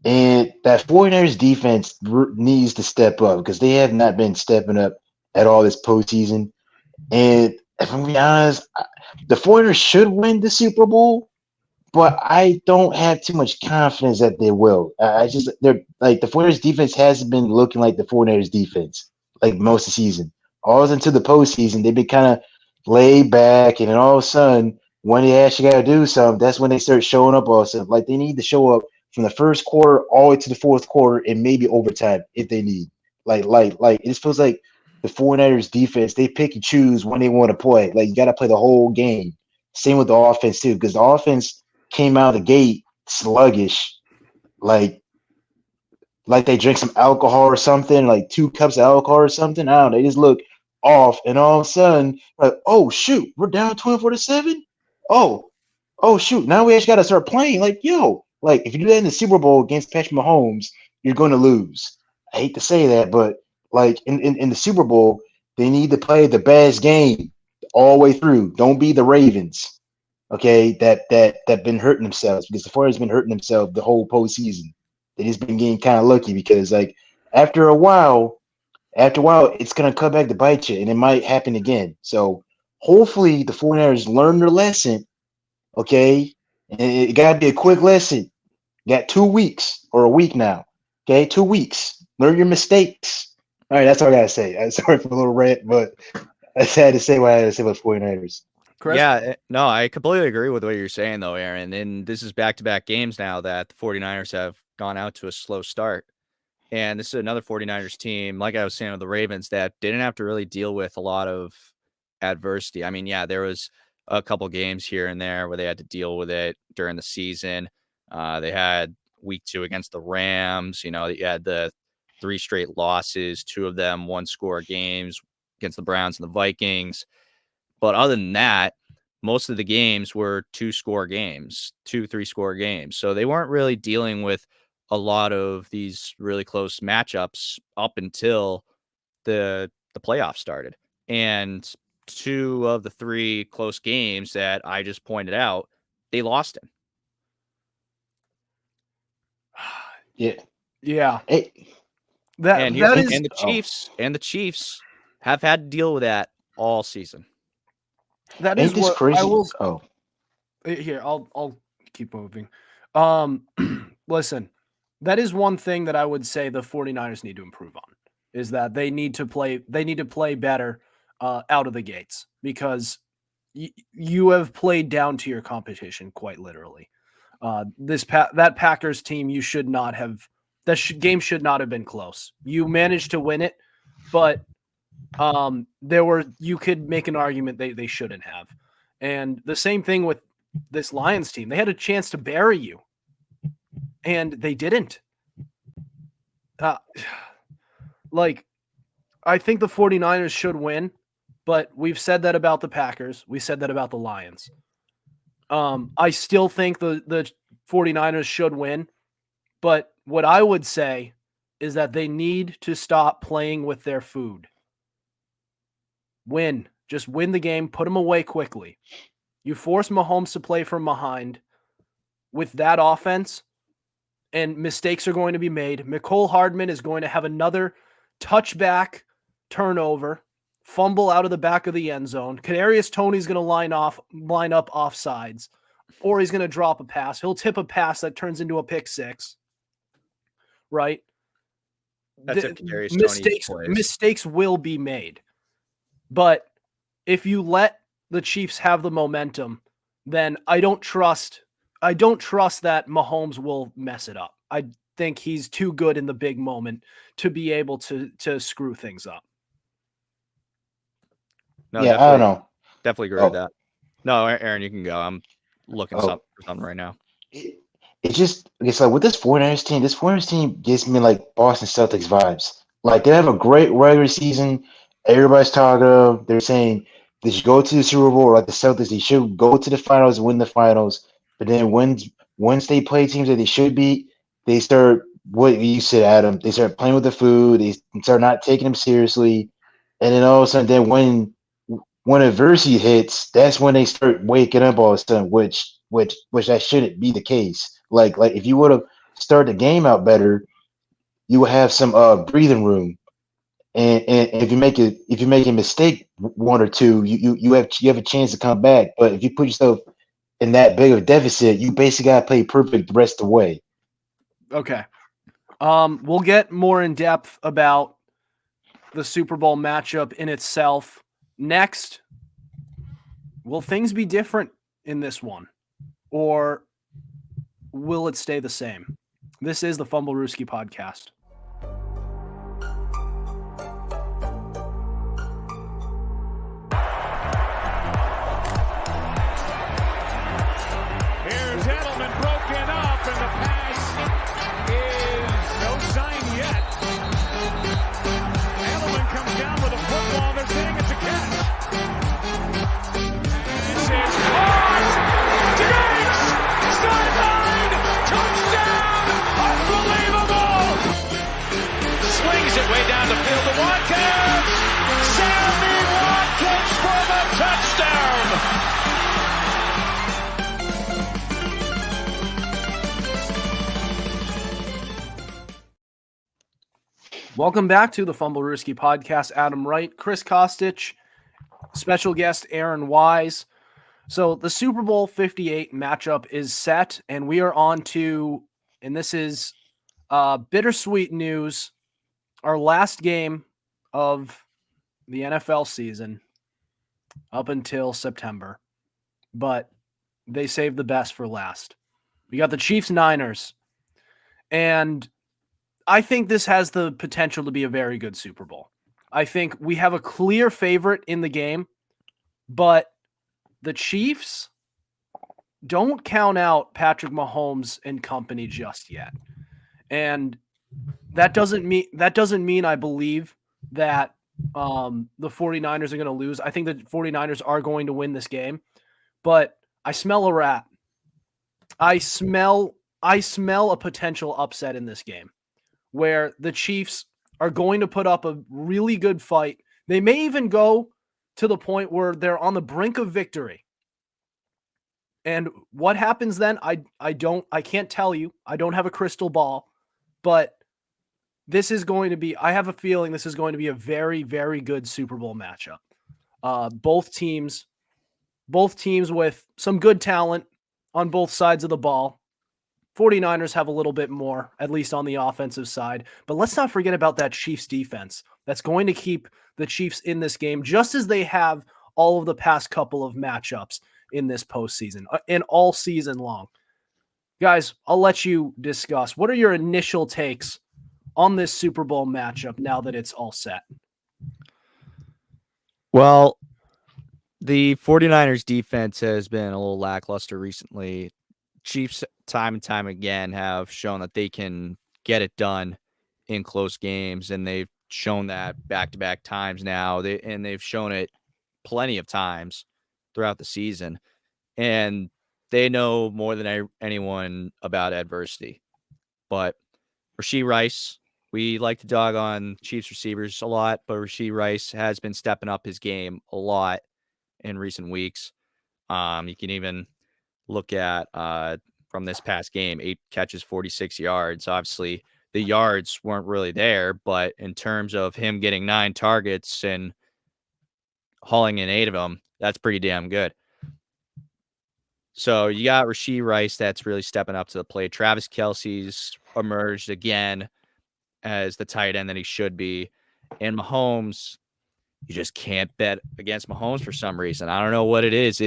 S3: And that 49ers defense needs to step up because they have not been stepping up at all this postseason. And if I'm being honest, the 49ers should win the Super Bowl, but I don't have too much confidence that they will. They're like the 49ers defense hasn't been looking like the 49ers defense like most of the season. All into the postseason, they've been kind of laid back, and then all of a sudden, when they actually got to do something, that's when they start showing up. Also, like they need to show up from the first quarter all the way to the fourth quarter, and maybe overtime if they need. Like it just feels like the 49ers defense, they pick and choose when they want to play. Like you got to play the whole game. Same with the offense too, because the offense came out of the gate sluggish, like they drink some alcohol or something, like 2 cups of alcohol or something. I don't know. They just look off, and all of a sudden, like, oh shoot, we're down 24-7. Oh shoot, now we actually got to start playing. Like yo, like if you do that in the Super Bowl against Patrick Mahomes, you're going to lose. I hate to say that, but like in the Super Bowl, they need to play the best game all the way through. Don't be the Ravens. Okay, that been hurting themselves because the 49ers been hurting themselves the whole postseason. They just been getting kind of lucky because like after a while, it's gonna come back to bite you, and it might happen again. So hopefully the 49ers learn their lesson. Okay, and it gotta be a quick lesson. You got 2 weeks or a week now. Okay, 2 weeks. Learn your mistakes. All right, that's all I gotta say. I'm sorry for a little rant, but I just had to say what I had to say about 49ers.
S1: Chris?
S4: Yeah, no, I completely agree with what you're saying, though, Aaron. And this is back-to-back games now that the 49ers have gone out to a slow start. And this is another 49ers team, like I was saying with the Ravens, that didn't have to really deal with a lot of adversity. I mean, yeah, there was a couple games here and there where they had to deal with it during the season. They had week 2 against the Rams. You know, you had the 3 straight losses, 2 of them 1-score games against the Browns and the Vikings. But other than that, most of the games were 2-score games, 2-3-score games. So they weren't really dealing with a lot of these really close matchups up until the playoffs started. And 2 of the 3 close games that I just pointed out, they lost in.
S3: Yeah.
S1: Yeah.
S3: Hey,
S4: And
S1: That
S4: the Chiefs have had to deal with that all season.
S1: is
S3: ain't this
S1: what I
S3: crazy?
S1: will.
S3: Oh,
S1: Here, I'll keep moving. Listen, that is one thing that I would say the 49ers need to improve on, is that they need to play better out of the gates, because you have played down to your competition, quite literally. That Packers team, you should not have game should not have been close. You managed to win it, but you could make an argument they shouldn't have. And the same thing with this Lions team. They had a chance to bury you, and they didn't. Like, I think the 49ers should win, but we've said that about the Packers. We said that about the Lions. I still think the 49ers should win, but what I would say is that they need to stop playing with their food. Win. Just win the game. Put them away quickly. You force Mahomes to play from behind with that offense, and mistakes are going to be made. Mecole Hardman is going to have another touchback turnover, fumble out of the back of the end zone. Kadarius Toney's going to line up offsides, or he's going to drop a pass. He'll tip a pass that turns into a pick six, right?
S4: That's if Kadarius
S1: Mistakes will be made. But if you let the Chiefs have the momentum, then I don't trust that Mahomes will mess it up. I think he's too good in the big moment to be able to screw things up.
S4: No,
S3: yeah, I don't know.
S4: Definitely agree with that. No, Aaron, you can go. I'm looking for something right now.
S3: It's like with this 49ers team gives me like Boston Celtics vibes. Like they have a great regular season. Everybody's talking of. They're saying they should go to the Super Bowl, like the Celtics. They should go to the finals, win the finals. But then once they play teams that they should beat, they start what you said, Adam. They start playing with the food. They start not taking them seriously, and then all of a sudden, then when adversity hits, that's when they start waking up all of a sudden, which that shouldn't be the case. Like if you would have started the game out better, you would have some breathing room. And if you make a mistake, one or two, you have a chance to come back. But if you put yourself in that big of a deficit, you basically gotta play perfect the rest of the way.
S1: Okay. We'll get more in depth about the Super Bowl matchup in itself next. Will things be different in this one, or will it stay the same? This is the Fumblerooski podcast.
S2: Here's Edelman broken up, and the pass is no sign yet. Edelman comes down with a football. They're saying it's a catch. This is caught. Diggs! Sideline! Touchdown! Unbelievable! Swings it way down the field to Watkins. Sammy Watkins for the touchdown!
S1: Welcome back to the Fumblerooski podcast. Adam Wright, Chris Costich, special guest Aaron Wise. So the Super Bowl 58 matchup is set, and we are on to, and this is bittersweet news, our last game of the NFL season up until September. But they saved the best for last. We got the Chiefs-Niners, and I think this has the potential to be a very good Super Bowl. I think we have a clear favorite in the game, but the Chiefs don't count out Patrick Mahomes and company just yet. And that doesn't mean I believe that the 49ers are going to lose. I think the 49ers are going to win this game, but I smell a rat. I smell a potential upset in this game where the Chiefs are going to put up a really good fight. They may even go to the point where they're on the brink of victory. And what happens then? I can't tell you. I don't have a crystal ball, but this is going to be, I have a feeling this is going to be a very, very good Super Bowl matchup. Both teams with some good talent on both sides of the ball. 49ers have a little bit more, at least on the offensive side. But let's not forget about that Chiefs defense that's going to keep the Chiefs in this game, just as they have all of the past couple of matchups in this postseason and all season long. Guys, I'll let you discuss. What are your initial takes on this Super Bowl matchup now that it's all set?
S4: Well, the 49ers defense has been a little lackluster recently. Chiefs, time and time again, have shown that they can get it done in close games, and they've shown that back-to-back times now. They've shown it plenty of times throughout the season, and they know more than anyone about adversity. But Rashee Rice, we like to dog on Chiefs receivers a lot, but Rashee Rice has been stepping up his game a lot in recent weeks. You can even look at from this past game, 8 catches, 46 yards. Obviously, the yards weren't really there, but in terms of him getting 9 targets and hauling in 8 of them, that's pretty damn good. So you got Rashee Rice that's really stepping up to the plate. Travis Kelce's emerged again as the tight end that he should be. And Mahomes, you just can't bet against Mahomes for some reason. I don't know what it is.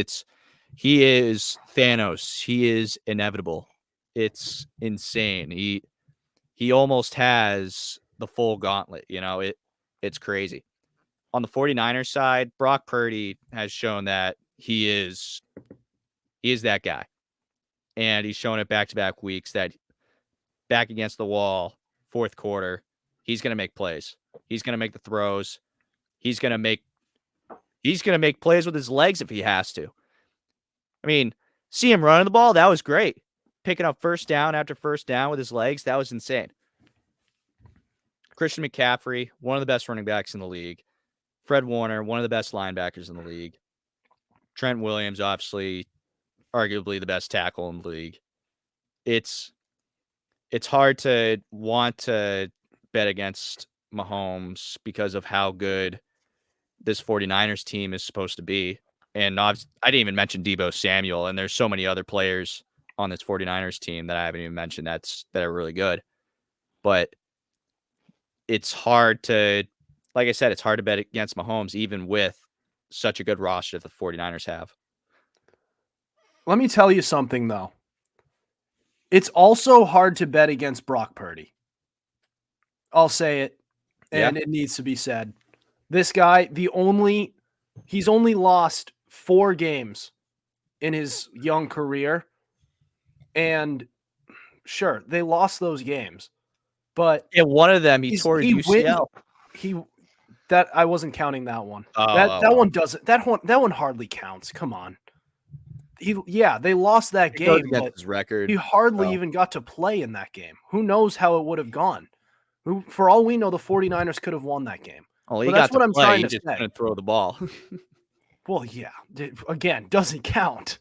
S4: He is Thanos. He is inevitable. It's insane. He almost has the full gauntlet. It's crazy. On the 49ers side, Brock Purdy has shown that he is that guy. And he's shown it back-to-back weeks that back against the wall, fourth quarter, he's going to make plays. He's going to make the throws. He's going to make plays with his legs if he has to. I mean, see him running the ball, that was great. Picking up first down after first down with his legs, that was insane. Christian McCaffrey, one of the best running backs in the league. Fred Warner, one of the best linebackers in the league. Trent Williams, obviously, arguably the best tackle in the league. It's hard to want to bet against Mahomes because of how good this 49ers team is supposed to be. And I didn't even mention Deebo Samuel, and there's so many other players on this 49ers team that I haven't even mentioned that are really good. But it's hard to, like I said, it's hard to bet against Mahomes, even with such a good roster that the 49ers have.
S1: Let me tell you something, though. It's also hard to bet against Brock Purdy. I'll say it, and It needs to be said. This guy, he's only lost 4 games in his young career. And sure, they lost those games. But
S4: in one of them, he tore his UCL.
S1: That I wasn't counting that one. One doesn't. That one hardly counts. Come on. They lost that game, but
S4: his record.
S1: He hardly even got to play in that game. Who knows how it would have gone? For all we know, the 49ers could have won that game.
S4: Oh,
S1: that's what I'm trying to
S4: say.
S1: He just
S4: couldn't throw the ball.
S1: Well, yeah. Again, doesn't count.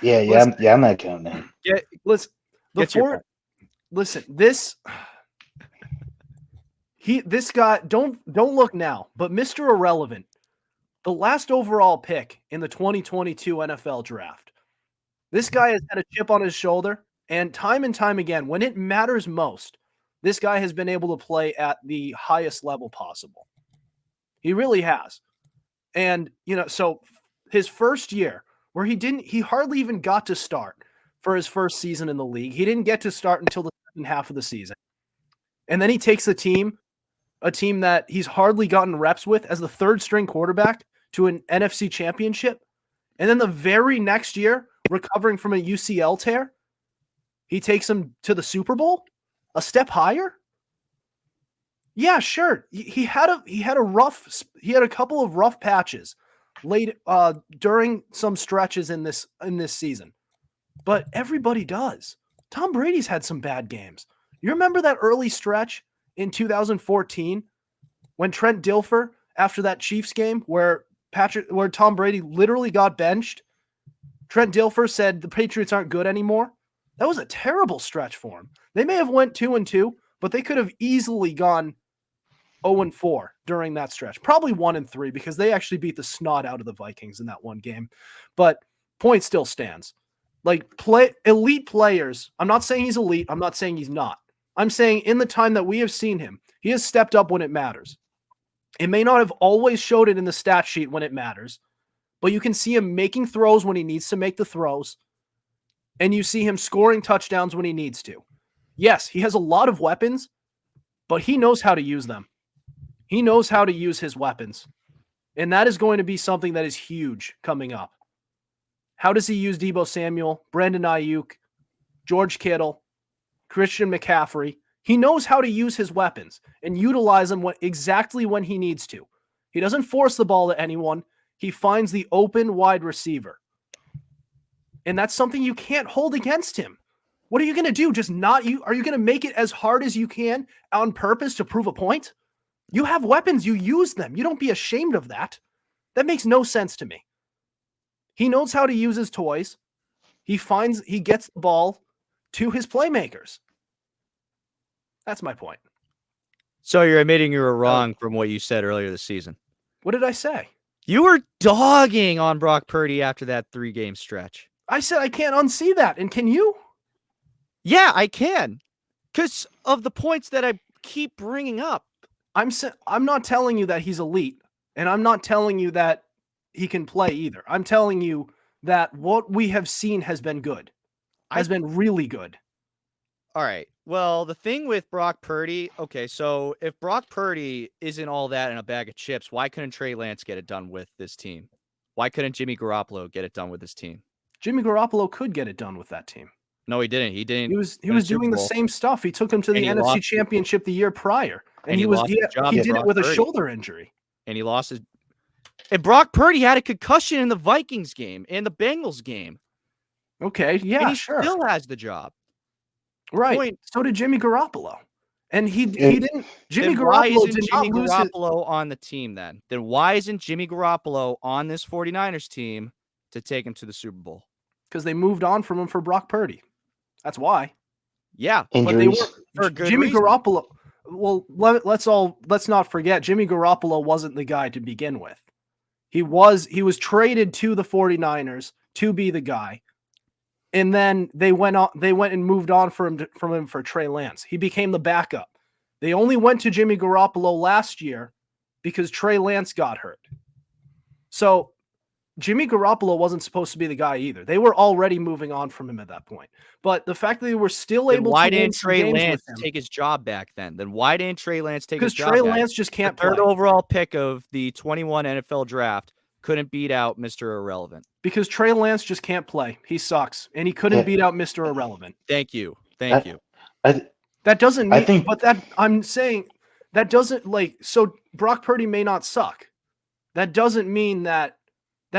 S3: Yeah, I'm not counting that.
S1: Listen, this guy, don't look now, but Mr. Irrelevant, the last overall pick in the 2022 NFL draft. This guy has had a chip on his shoulder, and time again, when it matters most, this guy has been able to play at the highest level possible. He really has. And, so his first year, where he hardly even got to start for his first season in the league. He didn't get to start until the second half of the season. And then he takes a team that he's hardly gotten reps with as the third string quarterback to an NFC championship. And then the very next year, recovering from a UCL tear, he takes him to the Super Bowl, a step higher. Yeah, sure. He had a couple of rough patches late during some stretches in this season. But everybody does. Tom Brady's had some bad games. You remember that early stretch in 2014 when Trent Dilfer, after that Chiefs game where Tom Brady literally got benched, Trent Dilfer said the Patriots aren't good anymore. That was a terrible stretch for him. They may have went 2-2, but they could have easily gone 0-4 during that stretch. Probably 1-3 because they actually beat the snot out of the Vikings in that one game. But point still stands. Like elite players, I'm not saying he's elite. I'm not saying he's not. I'm saying in the time that we have seen him, he has stepped up when it matters. It may not have always showed it in the stat sheet when it matters, but you can see him making throws when he needs to make the throws, and you see him scoring touchdowns when he needs to. Yes, he has a lot of weapons, but he knows how to use them. He knows how to use his weapons, and that is going to be something that is huge coming up. How does he use Deebo Samuel, Brandon Ayuk, George Kittle, Christian McCaffrey? He knows how to use his weapons and utilize them exactly when he needs to. He doesn't force the ball to anyone. He finds the open wide receiver. And that's something you can't hold against him. What are you going to do? Are you going to make it as hard as you can on purpose to prove a point? You have weapons. You use them. You don't be ashamed of that. That makes no sense to me. He knows how to use his toys. He gets the ball to his playmakers. That's my point.
S4: So you're admitting you were wrong from what you said earlier this season.
S1: What did I say?
S4: You were dogging on Brock Purdy after that 3-game stretch.
S1: I said I can't unsee that. And can you?
S4: Yeah, I can. Because of the points that I keep bringing up.
S1: I'm not telling you that he's elite. And I'm not telling you that he can play either. I'm telling you that what we have seen has been good. Has been really good.
S4: All right. Well, the thing with Brock Purdy, okay, so if Brock Purdy isn't all that in a bag of chips, why couldn't Trey Lance get it done with this team? Why couldn't Jimmy Garoppolo get it done with this team?
S1: Jimmy Garoppolo could get it done with that team.
S4: No, he didn't. He didn't.
S1: He was doing the same stuff. He took him to the NFC Championship the year prior, and he did it with a shoulder injury.
S4: And he lost his. And Brock Purdy had a concussion in the Vikings game and the Bengals game.
S1: Okay, yeah,
S4: and he
S1: sure.
S4: Still has the job.
S1: Right. So did Jimmy Garoppolo. And he didn't. Jimmy Garoppolo did not lose
S4: Garoppolo on the team then. Then why isn't Jimmy Garoppolo on this 49ers team to take him to the Super Bowl?
S1: Because they moved on from him for Brock Purdy. That's why.
S4: Yeah.
S3: Injuries.
S4: But for a good
S1: Jimmy
S4: reason.
S1: Garoppolo. Well, let's not forget Jimmy Garoppolo wasn't the guy to begin with. He was traded to the 49ers to be the guy. And then they went and moved on from him for Trey Lance. He became the backup. They only went to Jimmy Garoppolo last year because Trey Lance got hurt. So Jimmy Garoppolo wasn't supposed to be the guy either. They were already moving on from him at that point. But the fact that they were still able to
S4: why didn't Trey Lance take his job back then? Then why didn't Trey Lance take his job back?
S1: Because Trey Lance just can't play.
S4: Third overall pick of the 21 NFL draft couldn't beat out Mr. Irrelevant.
S1: Because Trey Lance just can't play. He sucks. And he couldn't beat out Mr. Irrelevant.
S4: Thank you.
S1: That doesn't mean, I'm saying that doesn't so Brock Purdy may not suck. That doesn't mean that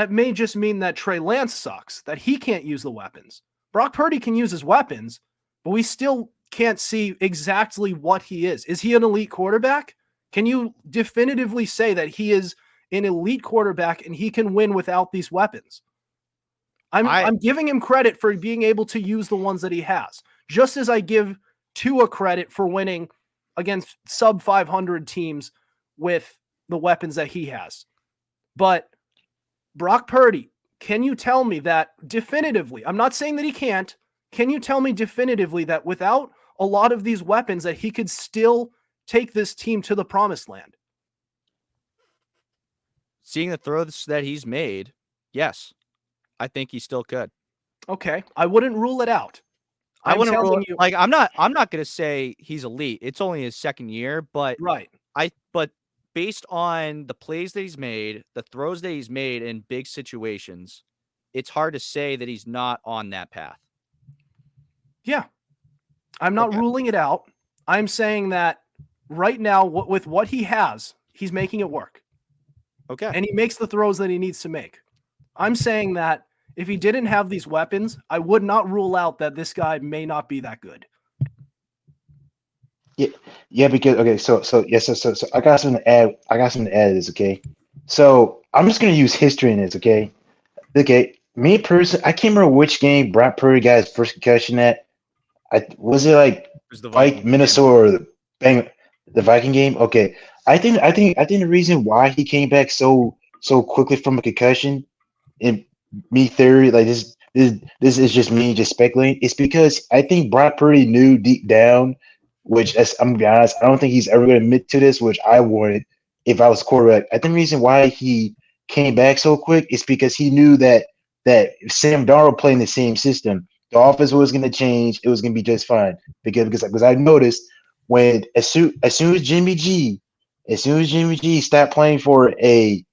S1: may just mean that Trey Lance sucks, that he can't use the weapons. Brock Purdy can use his weapons, but we still can't see exactly what he is. Is he an elite quarterback? Can you definitively say that he is an elite quarterback and he can win without these weapons? I'm giving him credit for being able to use the ones that he has, just as I give Tua credit for winning against sub 500 teams with the weapons that he has. But Brock Purdy, can you tell me that definitively? I'm not saying that he can't. Can you tell me definitively that without a lot of these weapons that he could still take this team to the promised land?
S4: Seeing the throws that he's made, yes, I think he still could.
S1: Okay, I wouldn't rule it out.
S4: I wouldn't rule you. Like I'm not going to say he's elite. It's only his second year, but
S1: right.
S4: But based on the plays that he's made, the throws that he's made in big situations, it's hard to say that he's not on that path.
S1: Yeah. I'm not ruling it out. I'm saying that right now, with what he has, he's making it work.
S4: Okay.
S1: And he makes the throws that he needs to make. I'm saying that if he didn't have these weapons, I would not rule out that this guy may not be that good.
S3: Yeah, because okay, so I got something to add. I got something to add to this, okay? So I'm just gonna use history in this, okay? Okay, me personally, I can't remember which game Brock Purdy got his first concussion at. Was it like
S4: It was the Viking game.
S3: Minnesota or the Viking game? Okay, I think the reason why he came back so quickly from a concussion, in me theory, like this is just me just speculating. It's because I think Brock Purdy knew deep down, which I'm gonna be honest, I don't think he's ever gonna admit to this, which I wanted if I was quarterback. I think the reason why he came back so quick is because he knew that Sam Darnold playing the same system, the offense was going to change. It was going to be just fine because I noticed when as soon as Jimmy G stopped playing for a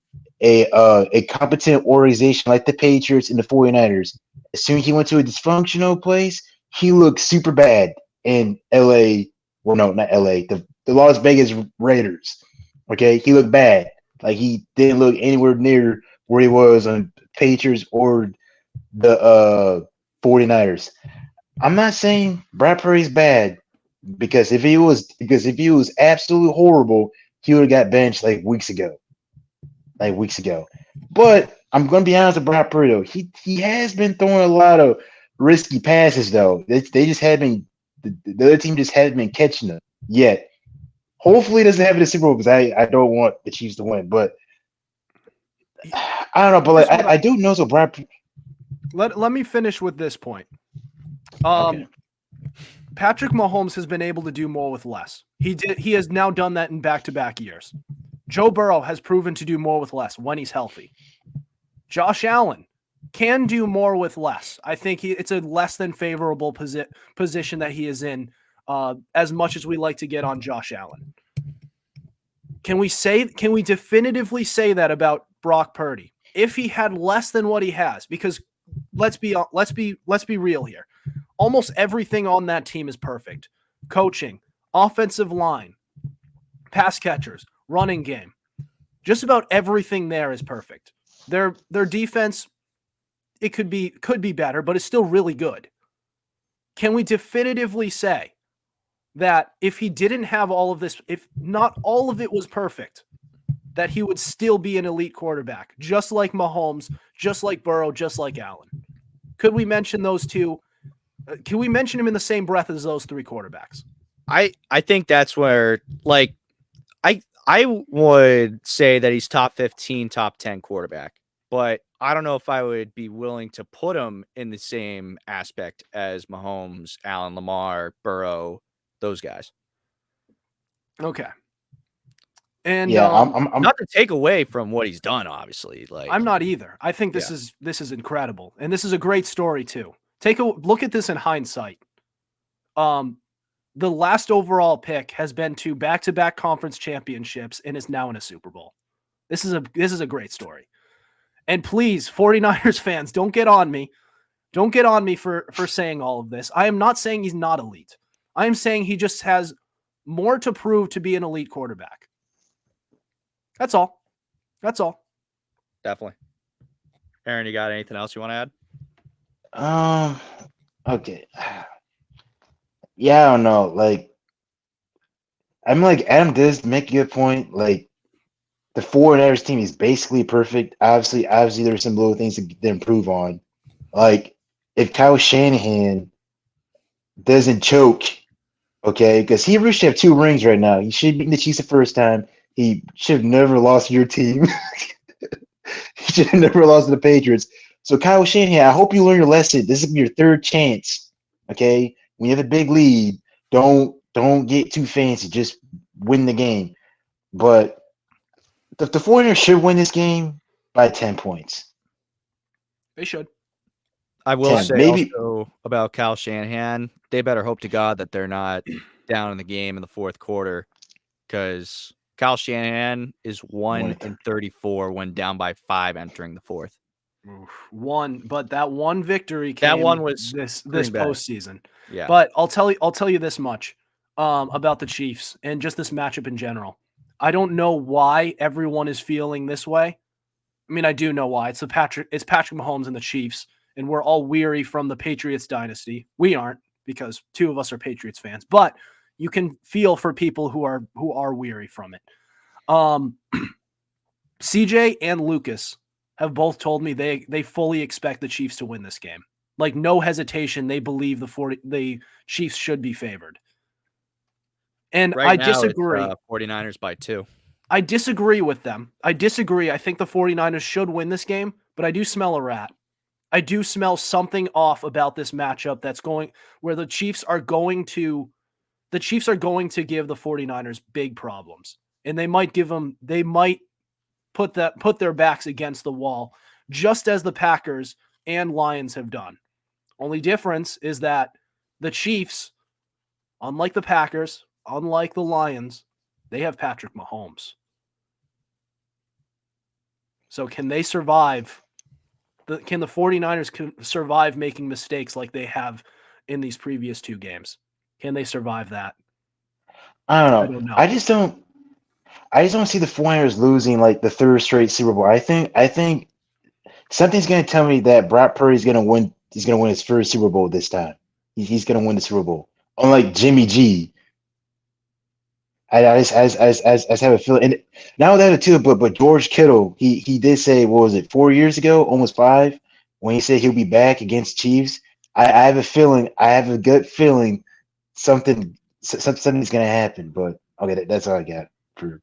S3: competent organization like the Patriots and the 49ers, as soon as he went to a dysfunctional place, he looked super bad in LA. Well, no, not LA. The Las Vegas Raiders. Okay, he looked bad. Like he didn't look anywhere near where he was on Patriots or the 49ers. I'm not saying Brad Purdy's bad because if he was absolutely horrible, he would have got benched like weeks ago. But I'm gonna be honest with Brad Purdy though. He has been throwing a lot of risky passes though. They just haven't the other team just hasn't been catching them yet. Hopefully, it doesn't happen in the Super Bowl because I don't want the Chiefs to win. But I don't know. But like I do know so Brad.
S1: Let me finish with this point.
S3: Okay.
S1: Patrick Mahomes has been able to do more with less. He has now done that in back-to-back years. Joe Burrow has proven to do more with less when he's healthy. Josh Allen can do more with less. I think it's a less than favorable position that he is in, as much as we like to get on Josh Allen. Can we definitively say that about Brock Purdy? If he had less than what he has, because let's be real here. Almost everything on that team is perfect. Coaching, offensive line, pass catchers, running game. Just about everything there is perfect. Their defense, it could be better, but it's still really good. Can we definitively say that if he didn't have all of this, if not all of it was perfect, that he would still be an elite quarterback, just like Mahomes, just like Burrow, just like Allen? Could we mention those two? Can we mention him in the same breath as those three quarterbacks?
S4: I think that's where, like, I would say that he's top 15, top 10 quarterback, but I don't know if I would be willing to put him in the same aspect as Mahomes, Allen, Lamar, Burrow, those guys.
S1: Okay. And
S3: yeah, I'm
S4: not to take away from what he's done, obviously. Like,
S1: I'm not either. I think this is incredible, and this is a great story too. Take a look at this in hindsight. The last overall pick has been to back-to-back conference championships and is now in a Super Bowl. This is a great story. And please, 49ers fans, don't get on me. Don't get on me for saying all of this. I am not saying he's not elite. I am saying he just has more to prove to be an elite quarterback. That's all. That's all.
S4: Definitely. Aaron, you got anything else you want to add?
S3: Okay. Yeah, I don't know. Like, I'm like Adam does make a good point. Like, the 49ers team is basically perfect. Obviously, there's some little things to improve on. Like, if Kyle Shanahan doesn't choke, okay, because he really should have 2 rings right now. He should beat the Chiefs the first time. He should have never lost to your team. He should have never lost to the Patriots. So, Kyle Shanahan, I hope you learn your lesson. This is your 3rd chance, okay? When you have a big lead, don't get too fancy. Just win the game. But the 49ers should win this game by 10 points.
S1: They should.
S4: I will
S3: 10,
S4: say
S3: maybe.
S4: also about Kyle Shanahan, they better hope to God that they're not down in the game in the 4th quarter, because Kyle Shanahan is 1-34 when down by 5 entering the 4th.
S1: But that one victory came
S4: That one was
S1: this
S4: Green Bay.
S1: postseason.
S4: Yeah.
S1: But I'll tell you this much about the Chiefs and just this matchup in general. I don't know why everyone is feeling this way. I mean, I do know why. It's Patrick Mahomes and the Chiefs, and we're all weary from the Patriots dynasty. We aren't, because two of us are Patriots fans, but you can feel for people who are weary from it. CJ and Lucas have both told me they fully expect the Chiefs to win this game. Like, no hesitation, they believe the Chiefs should be favored. And
S4: Right
S1: I
S4: now,
S1: disagree.
S4: It's 49ers by 2.
S1: I disagree with them. I disagree. I think the 49ers should win this game, but I do smell a rat. I do smell something off about this matchup where the Chiefs are going to give the 49ers big problems. And they might put their backs against the wall, just as the Packers and Lions have done. Only difference is that the Chiefs, unlike the Packers, unlike the Lions, they have Patrick Mahomes. So can they survive? Can the 49ers survive making mistakes like they have in these previous two games? Can they survive that?
S3: I don't know.
S1: I don't know.
S3: I just don't see the 49ers losing like the third straight Super Bowl. I think something's going to tell me that Brock Purdy is going to win. He's going to win his first Super Bowl this time. He's going to win the Super Bowl. Unlike Jimmy G, I just have a feeling. And not that too, but George Kittle, he did say, what was it, 4 years ago, almost 5, when he said he'll be back against Chiefs. I have a feeling. I have a gut feeling something's going to happen. But okay, that's all I got for.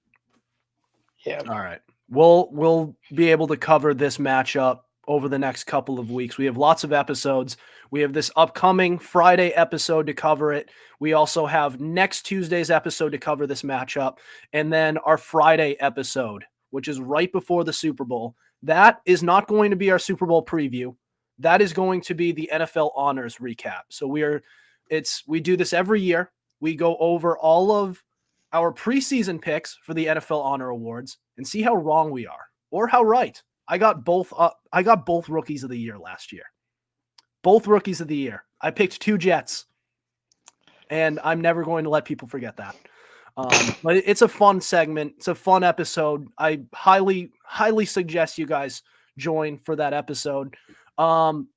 S3: Yeah.
S1: All right. We'll be able to cover this matchup over the next couple of weeks. We have lots of episodes. We have this upcoming Friday episode to cover it. We also have next Tuesday's episode to cover this matchup. And then our Friday episode, which is right before the Super Bowl. That is not going to be our Super Bowl preview. That is going to be the NFL honors recap. So we do this every year. We go over all of our preseason picks for the NFL Honor Awards and see how wrong we are or how right. I got both rookies of the year last year. Both rookies of the year. I picked 2 Jets, and I'm never going to let people forget that. But it's a fun segment. It's a fun episode. I highly, highly suggest you guys join for that episode. But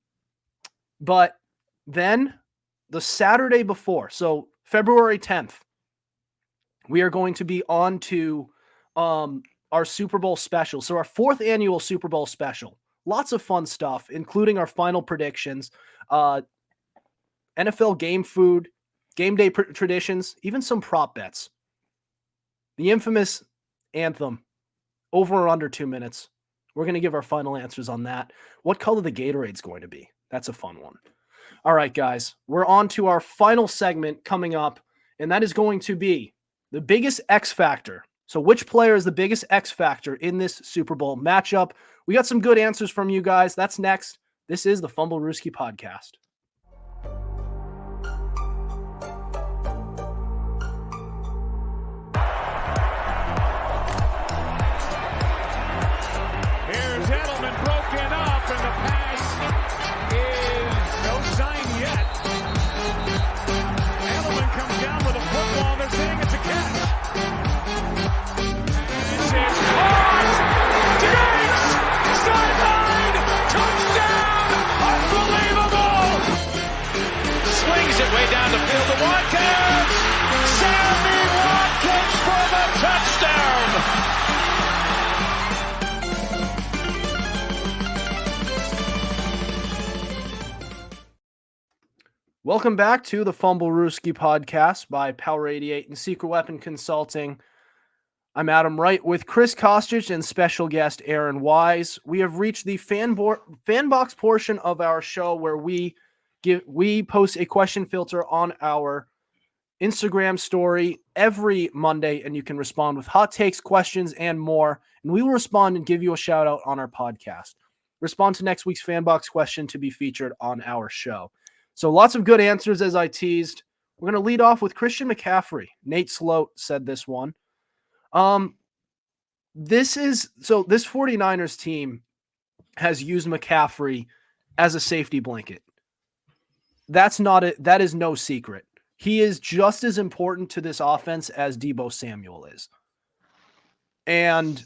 S1: then the Saturday before, so February 10th, we are going to be on to our Super Bowl special. So our 4th annual Super Bowl special. Lots of fun stuff, including our final predictions, NFL game food, game day traditions, even some prop bets. The infamous anthem, over or under 2 minutes. We're going to give our final answers on that. What color the Gatorade's going to be? That's a fun one. All right, guys, we're on to our final segment coming up, and that is going to be the biggest X factor. So which player is the biggest X factor in this Super Bowl matchup? We got some good answers from you guys. That's next. This is the Fumblerooski podcast.
S2: Here's Edelman broken up, and the pass is no sign yet. Edelman comes down with a football. They're saying it's a catch. It's caught! Diggs! Sideline! Touchdown! Unbelievable! Swings it way down the field to Watkins! Sammy Watkins for the touchdown!
S1: Welcome back to the Fumblerooski podcast by Power 88 and Secret Weapon Consulting. I'm Adam Wright with Chris Costich and special guest Aaron Wise. We have reached the fan box portion of our show where we post a question filter on our Instagram story every Monday, and you can respond with hot takes, questions, and more. And we will respond and give you a shout out on our podcast. Respond to next week's fan box question to be featured on our show. So lots of good answers, as I teased. We're going to lead off with Christian McCaffrey. Nate Sloat said this one. This 49ers team has used McCaffrey as a safety blanket. That is no secret. He is just as important to this offense as Deebo Samuel is. And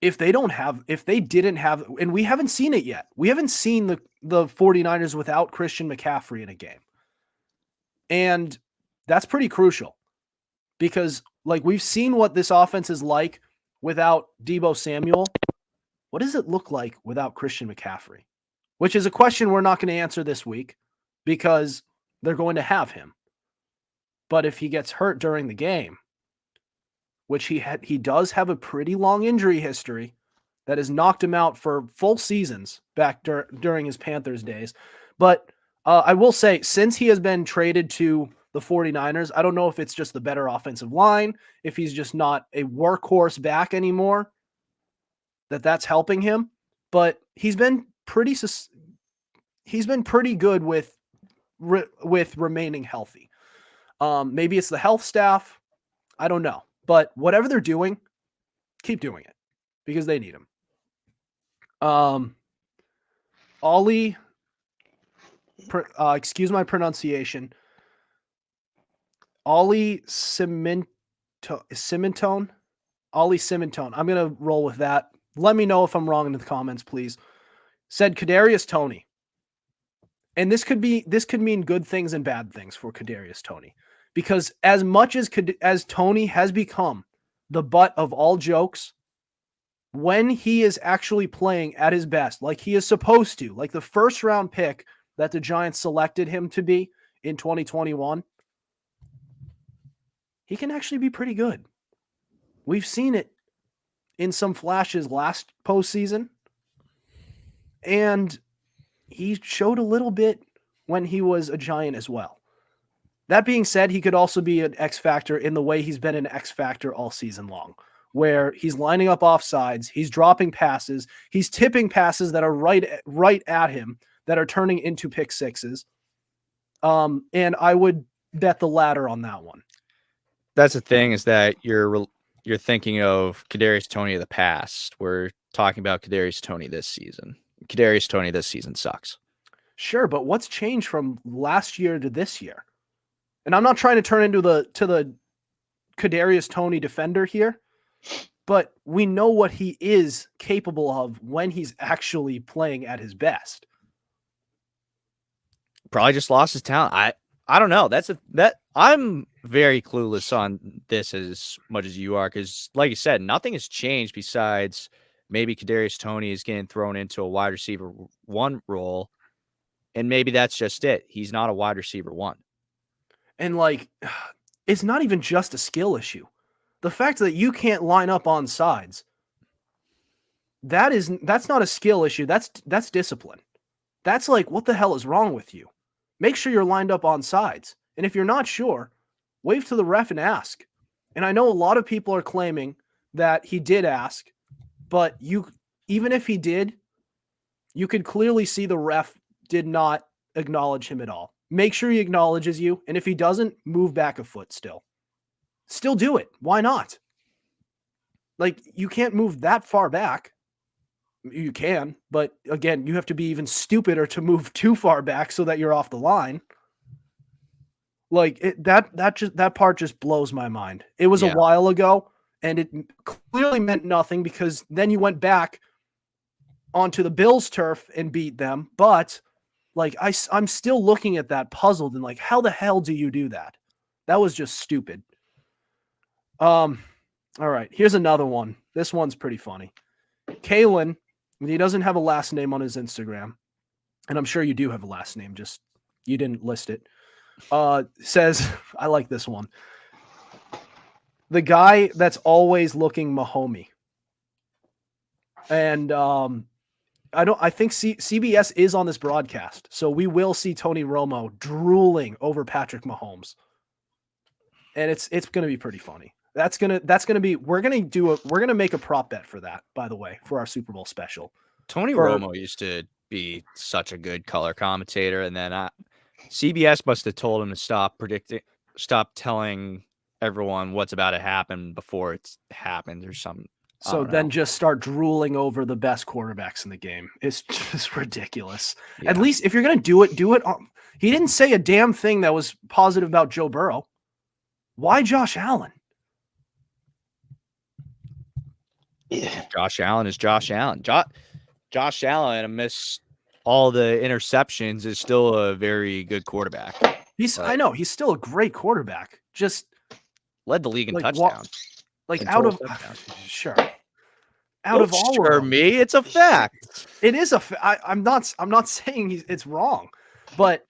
S1: if they didn't have, and we haven't seen it yet. We haven't seen the 49ers without Christian McCaffrey in a game. And that's pretty crucial because like we've seen what this offense is like without Deebo Samuel. What does it look like without Christian McCaffrey? Which is a question we're not going to answer this week because they're going to have him. But if he gets hurt during the game, which he does have a pretty long injury history that has knocked him out for full seasons back during his Panthers days. But I will say, since he has been traded to the 49ers, I don't know if it's just the better offensive line, if he's just not a workhorse back anymore, that's helping him. But he's been pretty good with remaining healthy. Maybe it's the health staff. I don't know. But whatever they're doing, keep doing it because they need him. Ollie, excuse my pronunciation. Ollie Cimentone. Ollie Cimentone. I'm going to roll with that. Let me know if I'm wrong in the comments, please. Said Kadarius Toney. And this could mean good things and bad things for Kadarius Toney. Because as much as Toney has become the butt of all jokes, when he is actually playing at his best, like he is supposed to, like the first round pick that the Giants selected him to be in 2021, he can actually be pretty good. We've seen it in some flashes last postseason, and he showed a little bit when he was a Giant as well. That being said, he could also be an X factor in the way he's been an X factor all season long, where he's lining up offsides, he's dropping passes, he's tipping passes that are right at him that are turning into pick sixes. And I would bet the latter on that one.
S4: That's the thing, is that you're thinking of Kadarius Toney of the past. We're talking about Kadarius Toney this season. Kadarius Toney this season sucks.
S1: Sure, but what's changed from last year to this year? And I'm not trying to turn into the Kadarius Toney defender here, but we know what he is capable of when he's actually playing at his best.
S4: Probably just lost his talent. I don't know. I'm very clueless on this as much as you are, because like you said, nothing has changed besides maybe Kadarius Toney is getting thrown into a wide receiver one role, and maybe that's just it. He's not a wide receiver one. And like, it's not even just a skill issue. The fact that you can't line up on sides, that's not a skill issue. That's discipline. That's like, what the hell is wrong with you? Make sure you're lined up on sides. And if you're not sure, wave to the ref and ask. And I know a lot of people are claiming that he did ask, but even if he did, you could clearly see the ref did not acknowledge him at all. Make sure he acknowledges you. And if he doesn't, move back a foot still. Still do it. Why not? Like, you can't move that far back. You can, but again, you have to be even stupider to move too far back so that you're off the line. Like, that part just blows my mind. It was a while ago, and it clearly meant nothing because then you went back onto the Bills' turf and beat them. But like, I'm still looking at that puzzled and like, how the hell do you do that? That was just stupid. All right, here's another one. This one's pretty funny. Kalen, he doesn't have a last name on his Instagram, and I'm sure you do have a last name, just you didn't list it. Says, I like this one. The guy that's always looking Mahomey. And I think CBS is on this broadcast, so we will see Tony Romo drooling over Patrick Mahomes. And it's going to be pretty funny. That's going to be, we're going to make a prop bet for that, by the way, for our Super Bowl special. Tony Romo used to be such a good color commentator, and then CBS must have told him to stop telling everyone what's about to happen before it's happened or something.
S1: So then just start drooling over the best quarterbacks in the game. It's just ridiculous. Yeah. At least if you're going to do it. He didn't say a damn thing that was positive about Joe Burrow. Why Josh Allen?
S3: Yeah.
S4: Josh Allen is Josh Allen. Josh Allen, amidst all the interceptions, is still a very good quarterback.
S1: I know he's still a great quarterback. Just
S4: led the league in
S1: like
S4: touchdowns.
S1: like
S4: in
S1: out
S4: total
S1: of
S4: touchdowns.
S1: sure. Out
S4: Don't
S1: of all
S4: sure
S1: of them,
S4: me. It's a fact.
S1: it is I'm not saying it's wrong, but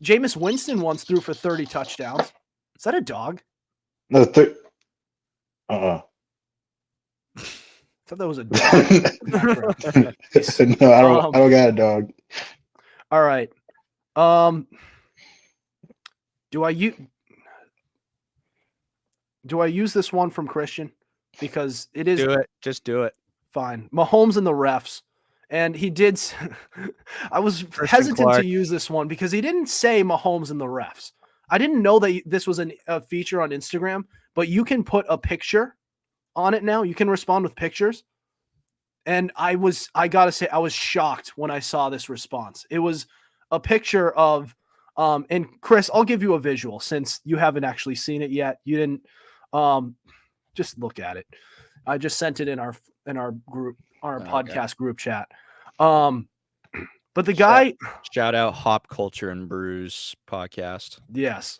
S1: Jameis Winston once threw for 30 touchdowns. Is that a dog?
S3: No, uh-uh.
S1: I thought that was a dog.
S3: No, I don't got a dog.
S1: All right. Do I use this one from Christian? Because it is
S4: Do it. Just do it.
S1: fine. Mahomes and the refs. And he did. I was
S4: Christian
S1: hesitant
S4: Clark.
S1: to use this one because he didn't say Mahomes and the refs. I didn't know that this was a feature on Instagram, but you can put a picture on it now. You can respond with pictures. And I gotta say, I was shocked when I saw this response. It was a picture of, and Chris, I'll give you a visual since you haven't actually seen it yet. You didn't, just look at it. I just sent it in our group, our podcast group chat. But the guy,
S4: shout out Hop Culture and Brews podcast.
S1: yes,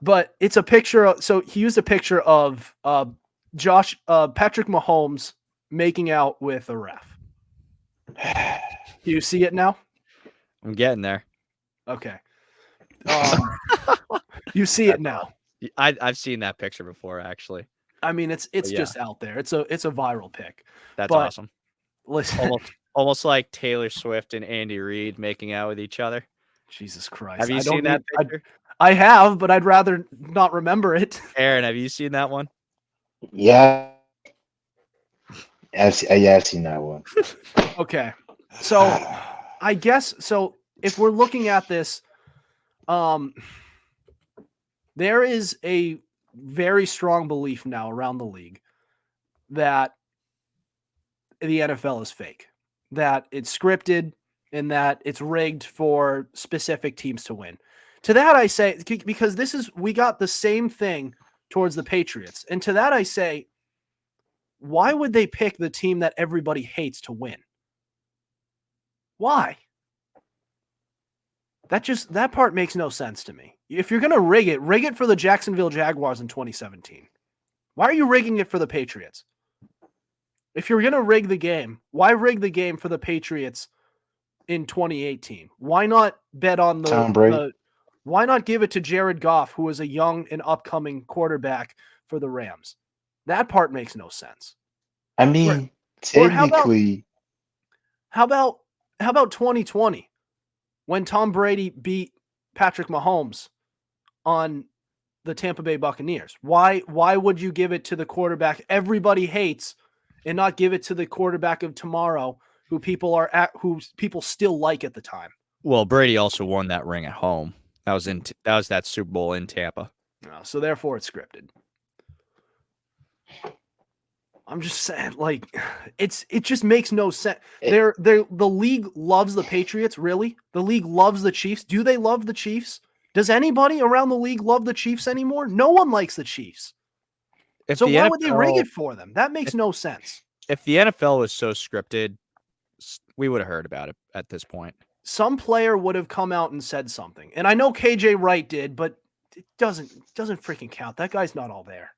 S1: but it's a picture of, so he used a picture of Patrick Mahomes making out with a ref. Do you see it now?
S4: I'm getting there.
S1: Okay. You see it now.
S4: I've seen that picture before, actually.
S1: I mean, it's just out there. It's a viral pic.
S4: That's awesome.
S1: Listen,
S4: almost like Taylor Swift and Andy Reid making out with each other.
S1: Jesus Christ.
S4: Have you seen that picture?
S1: I have, but I'd rather not remember it.
S4: Aaron, have you seen that one?
S3: Yeah. I've seen that one.
S1: Okay. So I guess, so if we're looking at this, there is a very strong belief now around the league that the NFL is fake, that it's scripted, and that it's rigged for specific teams to win. To that I say, because we got the same thing towards the Patriots. And to that I say, why would they pick the team that everybody hates to win? Why? That part makes no sense to me. If you're going to rig it for the Jacksonville Jaguars in 2017. Why are you rigging it for the Patriots? If you're going to rig the game, why rig the game for the Patriots in 2018? Why not bet on
S3: Tom Brady?
S1: Why not give it to Jared Goff, who is a young and upcoming quarterback for the Rams? That part makes no sense.
S3: I mean, technically.
S1: How about 2020 when Tom Brady beat Patrick Mahomes on the Tampa Bay Buccaneers? Why would you give it to the quarterback everybody hates and not give it to the quarterback of tomorrow who people still like at the time?
S4: Well, Brady also won that ring at home. That was that Super Bowl in Tampa.
S1: So therefore it's scripted. I'm just saying, like, it just makes no sense. The league loves the Patriots, really? The league loves the Chiefs. Do they love the Chiefs? Does anybody around the league love the Chiefs anymore? No one likes the Chiefs. So why would they rig it for them? That makes no sense.
S4: If the NFL was so scripted, we would have heard about it at this point.
S1: Some player would have come out and said something. And I know KJ Wright did, but it doesn't freaking count. That guy's not all there.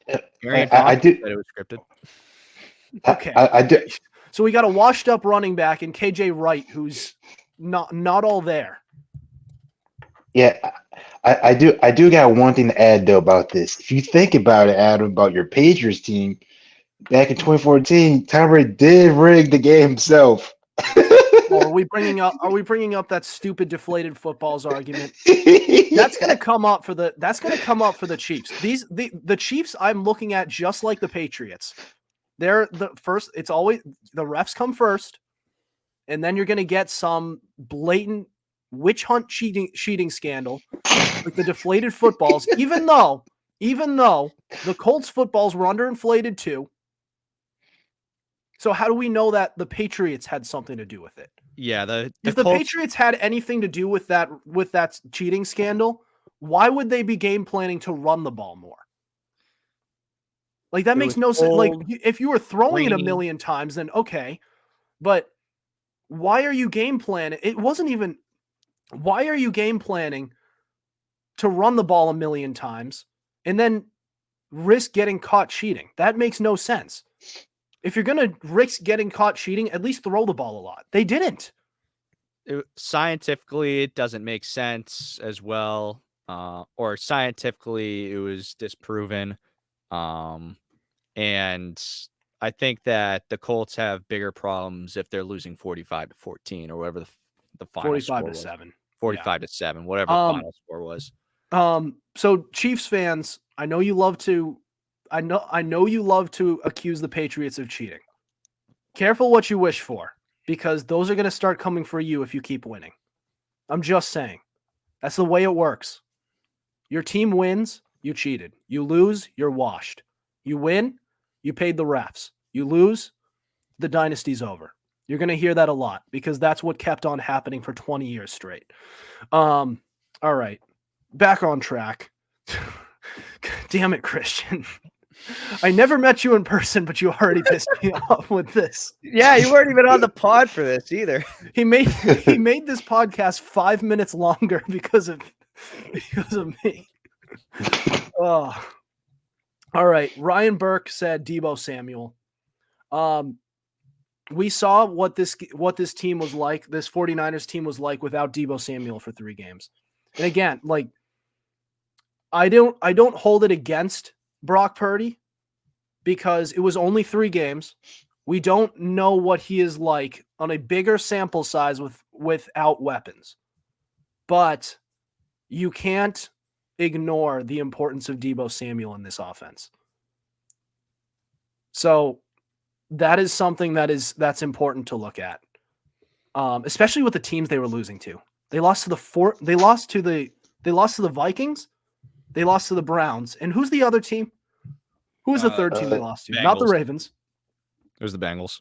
S3: I do.
S4: That it was scripted.
S1: Okay.
S3: I do.
S1: So we got a washed up running back in KJ Wright, who's not all there.
S3: Yeah, I do got one thing to add though about this. If you think about it, Adam, about your Patriots team back in 2014, Tom Brady did rig the game himself.
S1: Or are we bringing up that stupid deflated footballs argument? That's going to come up for the Chiefs. The Chiefs I'm looking at just like the Patriots. They're the first. It's always the refs come first, and then you're going to get some blatant witch hunt cheating scandal with the deflated footballs. Even though the Colts footballs were underinflated too. So how do we know that the Patriots had something to do with it?
S4: Yeah,
S1: if the Patriots had anything to do with that cheating scandal, why would they be game planning to run the ball more? Like that
S4: It
S1: makes
S4: was
S1: no sense. Like
S4: cold,
S1: if you were throwing it a
S4: rainy.
S1: million times, then okay. But why are you game planning? It wasn't even. Why are you game planning to run the ball a million times and then risk getting caught cheating? That makes no sense. If you're going to risk getting caught cheating, at least throw the ball a lot. They didn't.
S4: Scientifically, it doesn't make sense as well. Or scientifically, it was disproven. And I think that the Colts have bigger problems if they're losing 45-14 or whatever the final
S1: 45
S4: score
S1: to
S4: was.
S1: 7.
S4: 45-7, whatever the final score was.
S1: So Chiefs fans, I know you love to accuse the Patriots of cheating. Careful what you wish for, because those are going to start coming for you if you keep winning. I'm just saying. That's the way it works. Your team wins, you cheated. You lose, you're washed. You win, you paid the refs. You lose, the dynasty's over. You're going to hear that a lot because that's what kept on happening for 20 years straight. All right. Back on track. Damn it, Christian. I never met you in person, but you already pissed me off with this.
S4: Yeah, you weren't even on the pod for this either.
S1: He made this podcast 5 minutes longer because of me. Oh. All right. Ryan Burke said Deebo Samuel. We saw what this team was like, this 49ers team was like without Deebo Samuel for 3 games. And again, like I don't hold it against Brock Purdy because it was only 3 games. We don't know what he is like on a bigger sample size without weapons. But you can't ignore the importance of Deebo Samuel in this offense. So that is something that's important to look at. Especially with the teams they were losing to. They lost to the Vikings. They lost to the Browns. And who's the other team? Who was the third team they lost to?
S4: Bengals.
S1: Not the Ravens.
S4: It was the Bengals.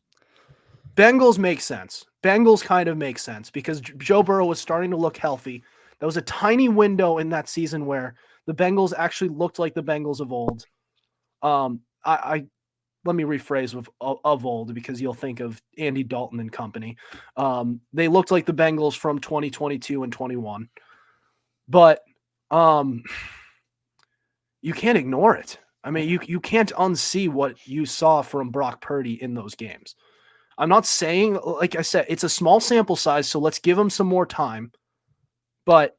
S1: Bengals make sense. Bengals kind of make sense because Joe Burrow was starting to look healthy. There was a tiny window in that season where the Bengals actually looked like the Bengals of old. Let me rephrase of old because you'll think of Andy Dalton and company. They looked like the Bengals from 2022 and 21. But you can't ignore it. I mean, you can't unsee what you saw from Brock Purdy in those games. I'm not saying, like I said, it's a small sample size, so let's give him some more time. But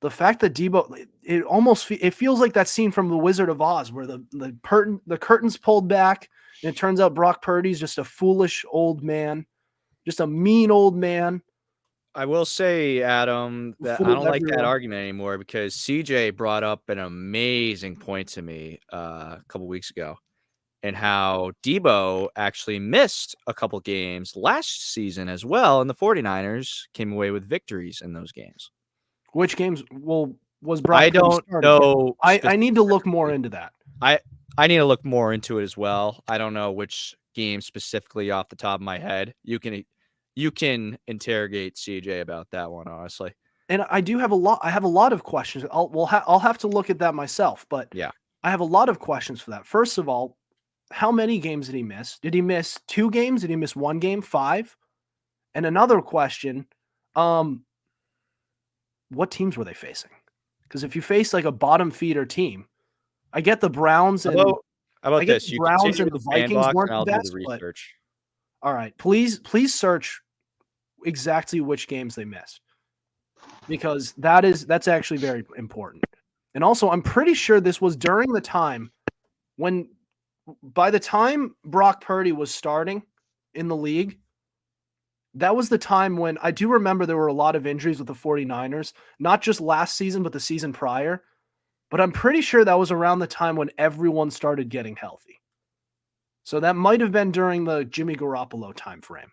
S1: the fact that Deebo, it feels like that scene from The Wizard of Oz where the curtains pulled back, and it turns out Brock Purdy's just a foolish old man, just a mean old man.
S4: I will say, Adam, that I
S1: Fooled
S4: don't like that
S1: everyone.
S4: argument anymore because CJ brought up an amazing point to me a couple weeks ago, and how Deebo actually missed a couple games last season as well, and the 49ers came away with victories in those games.
S1: Which games? Well, was Brock
S4: I
S1: Purdy
S4: don't
S1: starting?
S4: know.
S1: I need to look more into that.
S4: I need to look more into it as well. I don't know which game specifically off the top of my head. You can interrogate CJ about that one, honestly.
S1: And I do have a lot. I have a lot of questions. I'll have to look at that myself. But
S4: Yeah,
S1: I have a lot of questions for that. First of all, how many games did he miss? Did he miss 2 games? Did he miss 1 game? 5? And another question, what teams were they facing? Because if you face like a bottom feeder team, I get the Browns and
S4: how about
S1: I get
S4: this?
S1: the
S4: You
S1: Browns
S4: continue
S1: and
S4: with
S1: the
S4: the
S1: Vikings
S4: Sandbox,
S1: weren't
S4: and I'll
S1: the
S4: do
S1: best.
S4: the
S1: But
S4: research.
S1: all right, please search exactly which games they missed, because that's actually very important. And also, I'm pretty sure this was during the time when, by the time Brock Purdy was starting in the league, that was the time when I do remember there were a lot of injuries with the 49ers, not just last season, but the season prior. But I'm pretty sure that was around the time when everyone started getting healthy. So that might have been during the Jimmy Garoppolo time frame.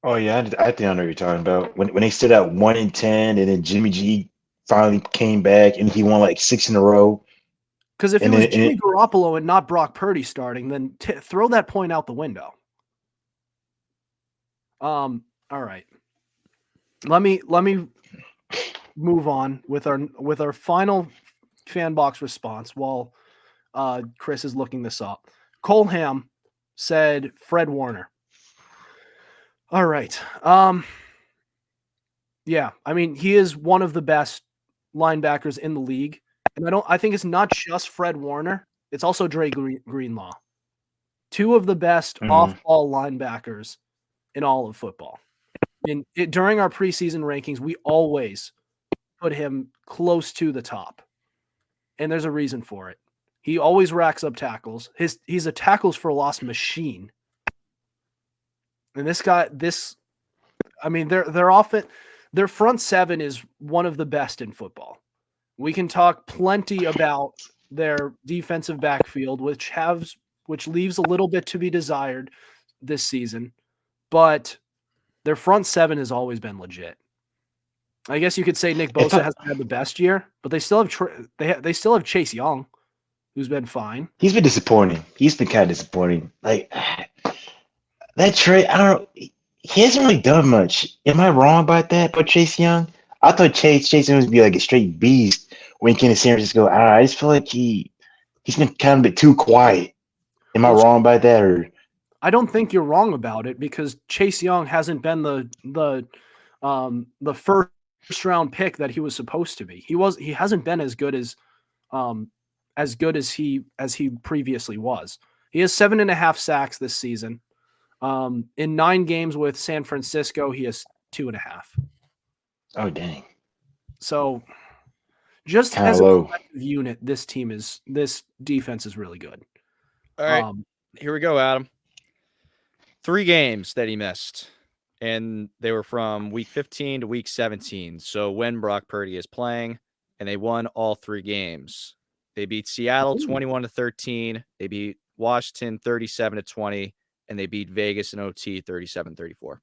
S3: Oh yeah, I think I know what you're talking about. When they stood at 1-10, and then Jimmy G finally came back and he won like 6 in a row.
S1: Because if it
S3: And
S1: was
S3: then
S1: Jimmy Garoppolo and not Brock Purdy starting, then throw that point out the window. All right. Let me move on with our final fan box response while Chris is looking this up. Coleham said Fred Warner. All right. Yeah, I mean, he is one of the best linebackers in the league. And I think it's not just Fred Warner. It's also Dre Greenlaw. Two of the best off-ball linebackers in all of football. During our preseason rankings, we always put him close to the top. And there's a reason for it. He always racks up tackles. He's a tackles for loss machine. And their front seven is one of the best in football. We can talk plenty about their defensive backfield, which leaves a little bit to be desired this season, but their front seven has always been legit. I guess you could say Nick Bosa hasn't had the best year, but they still have Chase Young, who's been fine.
S3: He's been disappointing. He's been kind of disappointing. Like that trade, I don't know. He hasn't really done much. Am I wrong about that? But Chase Young, I thought Chase Young would be like a straight beast when he came to San Francisco. I just feel like he's been kind of a bit too quiet. Am I wrong about that? Or
S1: I don't think you're wrong about it because Chase Young hasn't been the first round pick that he was supposed to be. He hasn't been as good as he previously was. He has 7.5 sacks this season. In 9 games with San Francisco, he has 2.5.
S3: Oh dang!
S1: So just
S3: Kinda
S1: as
S3: low.
S1: a collective unit, this defense is really good.
S4: All right, here we go, Adam. 3 games that he missed, and they were from week 15 to week 17. So when Brock Purdy is playing, and they won all 3 games. They beat Seattle 21-13. They beat Washington 37-20, and they beat Vegas in OT 37-34.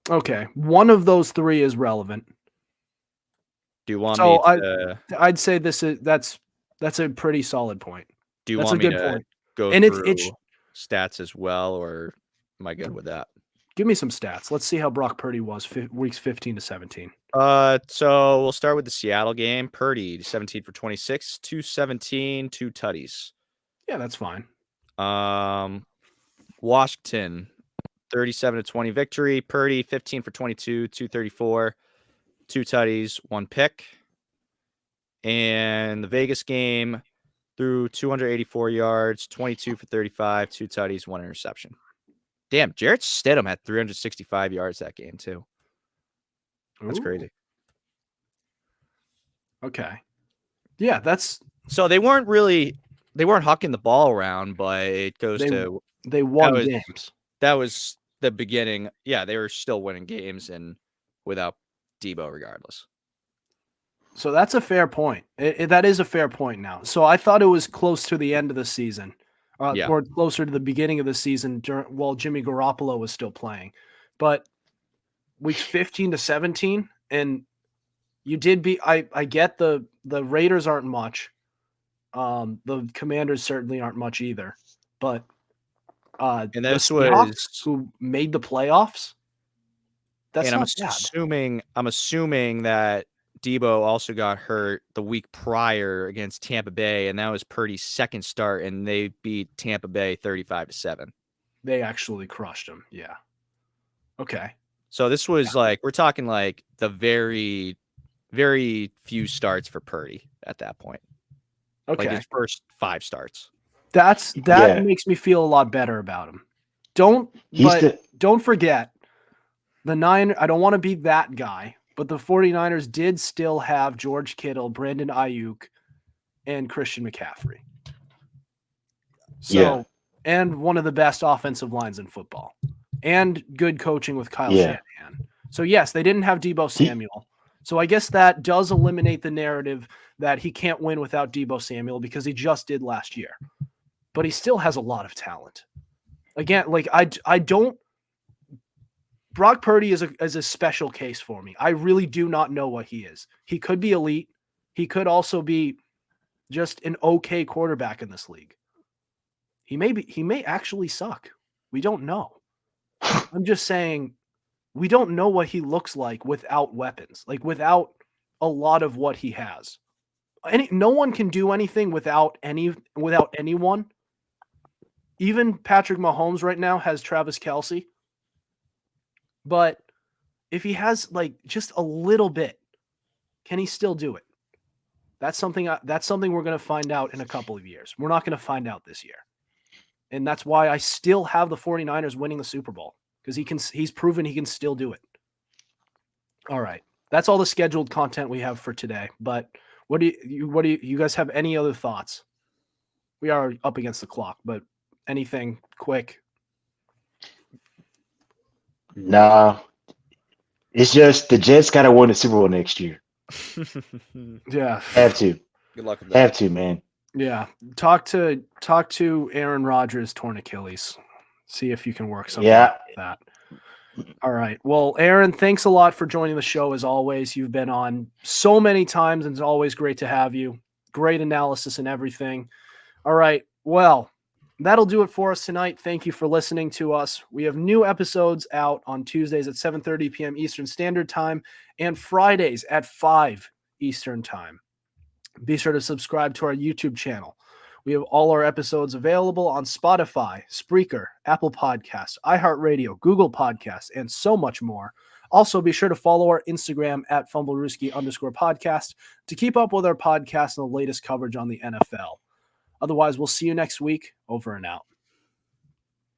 S1: Okay, one of those 3 is relevant.
S4: Do you want me to?
S1: I'd say that's a pretty solid point.
S4: Do you
S1: That's
S4: want
S1: a
S4: me
S1: good
S4: to
S1: point.
S4: go
S1: And
S4: through
S1: it's
S4: stats as well, or am I good with that?
S1: Give me some stats. Let's see how Brock Purdy was weeks 15 to 17.
S4: So we'll start with the Seattle game. Purdy 17 for 26, 217, 2 tutties.
S1: Yeah, that's fine.
S4: Washington 37-20 victory. Purdy 15 for 22, 234, 2 tutties, 1 pick. And the Vegas game threw 284 yards, 22 for 35, 2 tutties, 1 interception. Damn, Jarrett Stidham had 365 yards that game too. That's crazy.
S1: Okay. Yeah,
S4: so they weren't hucking the ball around, but it goes to
S1: they won games.
S4: That was the beginning. Yeah, they were still winning games and without Debo regardless.
S1: So that's a fair point. That is a fair point now. So I thought it was close to the end of the season, or closer to the beginning of the season while Jimmy Garoppolo was still playing. But weeks 15 to 17, and you did beat. I get the Raiders aren't much. The Commanders certainly aren't much either. But
S4: and this
S1: the Seahawks, who made the playoffs. That's not bad.
S4: I'm assuming that Debo also got hurt the week prior against Tampa Bay, and that was Purdy's second start, and they beat Tampa Bay 35-7.
S1: They actually crushed him. Yeah. Okay.
S4: So this was we're talking like the very, very few starts for Purdy at that point.
S1: Okay.
S4: Like his first 5 starts.
S1: That makes me feel a lot better about him. Don't forget the Niners. I don't want to be that guy, but the 49ers did still have George Kittle, Brandon Ayuk, and Christian McCaffrey. So, and one of the best offensive lines in football, and good coaching with Kyle Shanahan. So yes, they didn't have Debo Samuel. So I guess that does eliminate the narrative that he can't win without Debo Samuel because he just did last year. But he still has a lot of talent. Again, I don't. Brock Purdy is a special case for me. I really do not know what he is. He could be elite. He could also be just an okay quarterback in this league. He may actually suck. We don't know. I'm just saying we don't know what he looks like without weapons, like without a lot of what he has. no one can do anything without anyone. Even Patrick Mahomes right now has Travis Kelce. But if he has like just a little bit, can he still do it? That's something we're going to find out in a couple of years. We're not going to find out this year. And that's why I still have the 49ers winning the Super Bowl, because he's proven he can still do it. All right. That's all the scheduled content we have for today. But what do you guys have any other thoughts? We are up against the clock, but anything quick?
S3: Nah. It's just the Jets got to win the Super Bowl next year.
S1: Yeah.
S3: Have to.
S4: Good luck with that.
S3: Have to, man.
S1: Yeah. Talk to Aaron Rodgers' torn Achilles. See if you can work something like that. All right. Well, Aaron, thanks a lot for joining the show as always. You've been on so many times, and it's always great to have you. Great analysis and everything. All right. Well, that'll do it for us tonight. Thank you for listening to us. We have new episodes out on Tuesdays at 7:30 p.m. Eastern Standard Time and Fridays at 5 Eastern Time. Be sure to subscribe to our YouTube channel. We have all our episodes available on Spotify, Spreaker, Apple Podcasts, iHeartRadio, Google Podcasts, and so much more. Also, be sure to follow our Instagram at Fumblerooski_podcast to keep up with our podcast and the latest coverage on the NFL. Otherwise, we'll see you next week. Over and out.